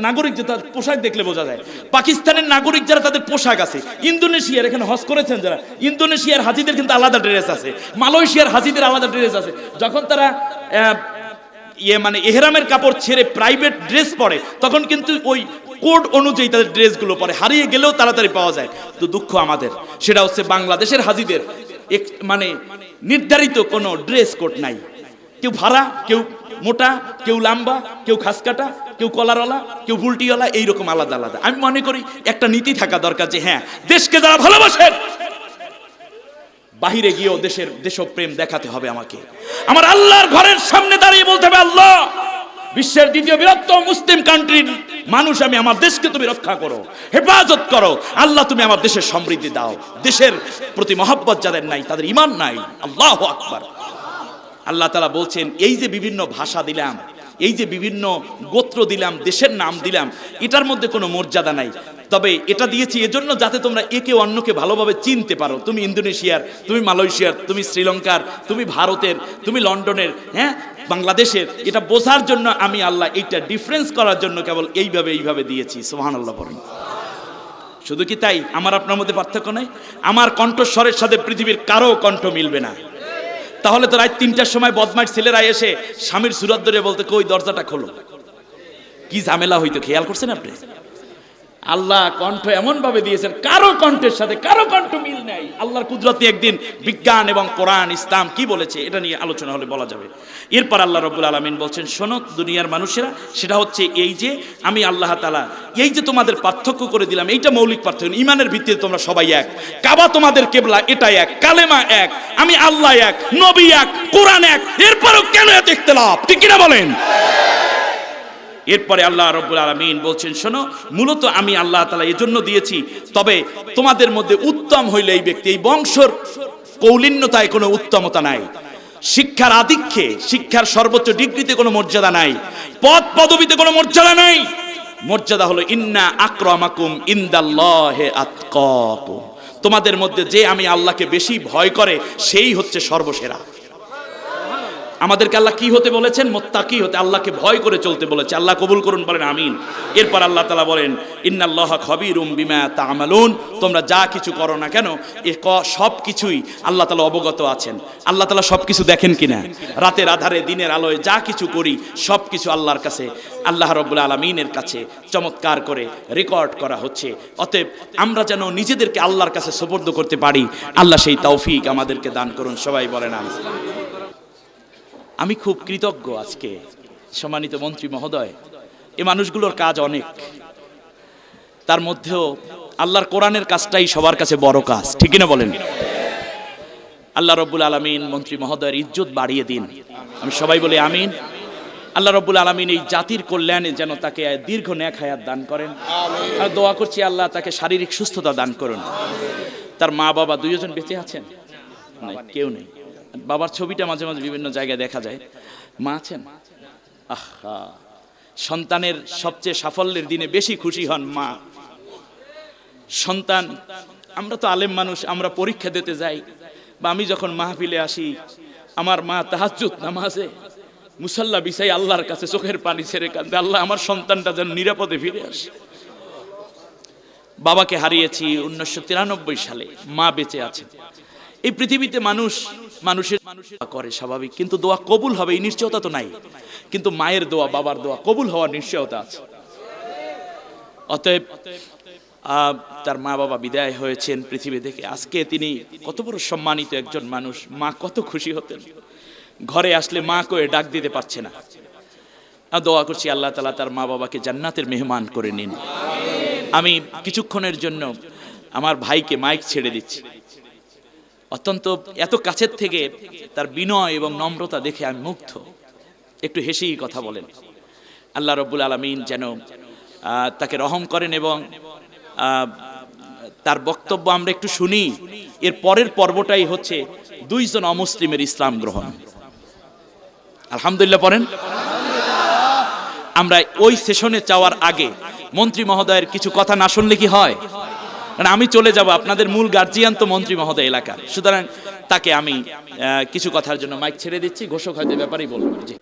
নাগরিক যে তার পোশাক দেখলে বোঝা যায়। পাকিস্তানের নাগরিক যারা, তাদের পোশাক আছে। ইন্দোনেশিয়ার, এখানে হজ করেছেন যারা, ইন্দোনেশিয়ার হাজিদের কিন্তু আলাদা ড্রেস আছে। মালয়েশিয়ার হাজিদের আলাদা ড্রেস আছে। যখন তারা মানে এহরামের কাপড় ছেড়ে প্রাইভেট ড্রেস পরে, তখন কিন্তু ওই কোড অনুযায়ী তাদের ড্রেসগুলো পরে, হারিয়ে গেলেও তাড়াতাড়ি পাওয়া যায়। তো দুঃখ আমাদের, সেটা হচ্ছে বাংলাদেশের হাজিদের মানে নির্ধারিত কোনো ড্রেস কোড নাই। কেউ ভাড়া, কেউ মোটা, কেউ লম্বা, কেউ খাসকাটা, কেউ কলারওয়ালা, কেউ বুলটিওয়ালা, এইরকম আলাদা আলাদা। আমি মনে করি একটা নীতি থাকা দরকার যে হ্যাঁ, দেশকে যারা ভালোবাসেন বাহিরে গিয়েও দেশপ্রেম দেখাতে হবে। আমাকে আমার আল্লাহর ঘরের সামনে দাঁড়িয়ে বলতে হবে, আল্লাহ, বিশ্বের দ্বিতীয় বৃহত্তম মুসলিম কান্ট্রির মানুষ আমি, আমার দেশকে তুমি রক্ষা করো, হেফাজত করো। আল্লাহ, তুমি আমার দেশের সমৃদ্ধি দাও। দেশের প্রতি মহব্বত যাদের নাই, তাদের ঈমান নাই। আল্লাহু আকবার। আল্লাহ তাআলা বলছেন, এই যে বিভিন্ন ভাষা দিলাম, এই যে বিভিন্ন গোত্র দিলাম, দেশের নাম দিলাম, এটার মধ্যে কোনো মর্যাদা নাই। তবে এটা দিয়েছি এজন্য যাতে তোমরা একে অন্যকে ভালোভাবে চিনতে পারো। তুমি ইন্দোনেশিয়ার, তুমি মালয়েশিয়ার, তুমি শ্রীলঙ্কার, তুমি ভারতের, তুমি লন্ডনের, হ্যাঁ, বাংলাদেশের, এটা বোঝার জন্য আমি আল্লাহ এইটা ডিফারেন্স করার জন্য কেবল এইভাবে দিয়েছি। সুবহানাল্লাহ বলেন। শুধু কি তাই? আমার আপনার মধ্যে পার্থক্য নাই। আমার কণ্ঠস্বরের সাথে পৃথিবীর কারো কণ্ঠ মিলবে না। তাহলে তো রাত 3টার সময় বদমাইশ ছেলেরা এসে স্বামীর সুরাত ধরে বলতে, কই দরজাটা খোলো, কি ঝামেলা হইতো। খেয়াল করছেন আপনি? আল্লাহ কণ্ঠ এমন ভাবে দিয়েছেন, কারো কণ্ঠের সাথে কারো কণ্ঠ মিল নাই। আল্লাহর কুদরত নিয়ে একদিন বিজ্ঞান এবং কোরআন, ইসলাম কি বলেছে এটা নিয়ে আলোচনা হলে বলা যাবে। এরপর আল্লাহ রাব্বুল আলামিন বলছেন, শোনো দুনিয়ার মানুষেরা, সেটা হচ্ছে এই যে আমি আল্লাহ তাআলা এই যে তোমাদের পার্থক্য করে দিলাম, এইটা মৌলিক পার্থক্য। ঈমানের ভিত্তিতে তোমরা সবাই এক, কাবা তোমাদের কিবলা, এটা এক, কালেমা এক, আমি আল্লাহ এক, নবী এক, কোরআন এক। এরপরও কেন এত ইখতিলাফ? ঠিক কিনা বলেন? এরপরে আল্লাহ রাব্বুল আলামিন বলছেন, শোনো, মূলত আমি আল্লাহ তাআলা এজন্য দিয়েছি, তবে তোমাদের মধ্যে উত্তম হইলে এই ব্যক্তি, এই বংশর কৌলিন্যতায় কোনো উত্তমতা নাই, শিক্ষার আধিক্যে, শিক্ষার সর্বোচ্চ ডিগ্রিতে কোনো মর্যাদা নাই, পদ পদবিতে কোনো মর্যাদা নাই। মর্যাদা হলো ইন্না আকরামাকুম ইনদাল্লাহি আতকাকুম, তোমাদের মধ্যে যে আমি আল্লাহকে বেশি ভয় করে সেই হচ্ছে সর্বসেরা। আমাদেরকে আল্লাহ কি হতে বলেছেন? মুত্তাকি হতে, আল্লাহকে ভয় করে চলতে বলেছে। আল্লাহ কবুল করুন, বলেন আমিন। এরপর আল্লাহ তাআলা বলেন, ইন্নাল্লাহা খাবীরুম বিমা তা'মালুন, তোমরা যা কিছু করো না কেন সব কিছুই আল্লাহ তাআলা অবগত আছেন। আল্লাহ তাআলা সব কিছু দেখেন কিনা? রাতের আধারে দিনের আলোয় যা কিছু করি সব কিছু আল্লাহর কাছে, আল্লাহ রাব্বুল আলামিনের কাছে চমৎকার করে রেকর্ড করা হচ্ছে। অতএব আমরা যেন নিজেদেরকে আল্লাহর কাছে সুপর্দ করতে পারি, আল্লাহ সেই তৌফিক আমাদেরকে দান করুন। সবাই বলেন আমিন। আমি খুব কৃতজ্ঞ আজকে, সম্মানিত মন্ত্রী মহোদয়, এই মানুষগুলোর কাজ অনেক, তার মধ্যেও আল্লাহর কোরআনের কাজটাই সবার কাছে বড় কাজ, ঠিক না বলেন? আল্লাহ রব্বুল আলামিন মন্ত্রী মহোদয়ের ইজ্জত বাড়িয়ে দিন, আমি সবাই বলি আমিন। আল্লাহ রব্বুল আলামিন এই জাতির কল্যাণে যেন তাকে দীর্ঘ নেক হায়াত দান করেন, আর দোয়া করছি আল্লাহ তাকে শারীরিক সুস্থতা দান করুন। তার মা বাবা দুইজন বেঁচে আছেন? নাই, কেউ নেই। বাবার ছবিটা মাঝে মাঝে বিভিন্ন জায়গায় দেখা যায়। মা আছেন? আহা, সন্তানের সবচেয়ে সাফল্যের দিনে বেশি খুশি হন মা। সন্তান, আমরা তো আলেম মানুষ, আমরা পরীক্ষা দিতে যাই, বা আমি যখন মাহফিলে আসি, আমার মা তাহাজ্জুদ নামাজে মুসাল্লা বিছাই আল্লাহর কাছে চোখের পানি ছেড়ে কাঁদে, আল্লাহ আমার সন্তানটা যেন নিরাপদে ফিরে আসে। বাবাকে হারিয়েছি 1993 সালে, মা বেঁচে আছে। এই পৃথিবীতে মানুষের করে স্বাভাবিক, কিন্তু দোয়া কবুল হবে এই নিশ্চয়তা তো নাই। কিন্তু মায়ের দোয়া, বাবার দোয়া কবুল হওয়ার নিশ্চয়তা আছে। অতএব তার মা বাবা বিদায় হয়েছেন পৃথিবী থেকে, আজকে তিনি কত বড় সম্মানিত একজন মানুষ। মা কত খুশি হতেন, ঘরে আসলে মা কয়ে ডাক দিতে পারছে না। দোয়া করছি আল্লাহ তাআলা তার মা বাবাকে জান্নাতের মেহমান করে নিন। আমি কিছুক্ষণের জন্য আমার ভাইকে মাইক ছেড়ে দিচ্ছি। অত্যন্ত এত কাছের থেকে তার বিনয় এবং নম্রতা দেখে আমি মুগ্ধ। একটু হেসেই কথা বলেন। আল্লাহ রব্বুল আলামিন যেন তাকে রহম করেন এবং তার বক্তব্য আমরা একটু শুনি। এর পরের পর্বটাই হচ্ছে দুইজন অমুসলিমের ইসলাম গ্রহণ। আলহামদুলিল্লাহ পড়েন। আমরা ওই সেশনে যাওয়ার আগে মন্ত্রী মহোদয়ের কিছু কথা না শুনলে কি হয়? কারণ আমি চলে যাব, আপনাদের মূল গার্জিয়ান তো মন্ত্রী মহোদয় এলাকার, সুতরাং তাকে আমি কিছু কথার জন্য মাইক ছেড়ে দিচ্ছি। ঘোষক হয়তো ব্যাপারেই বলবেন। জি।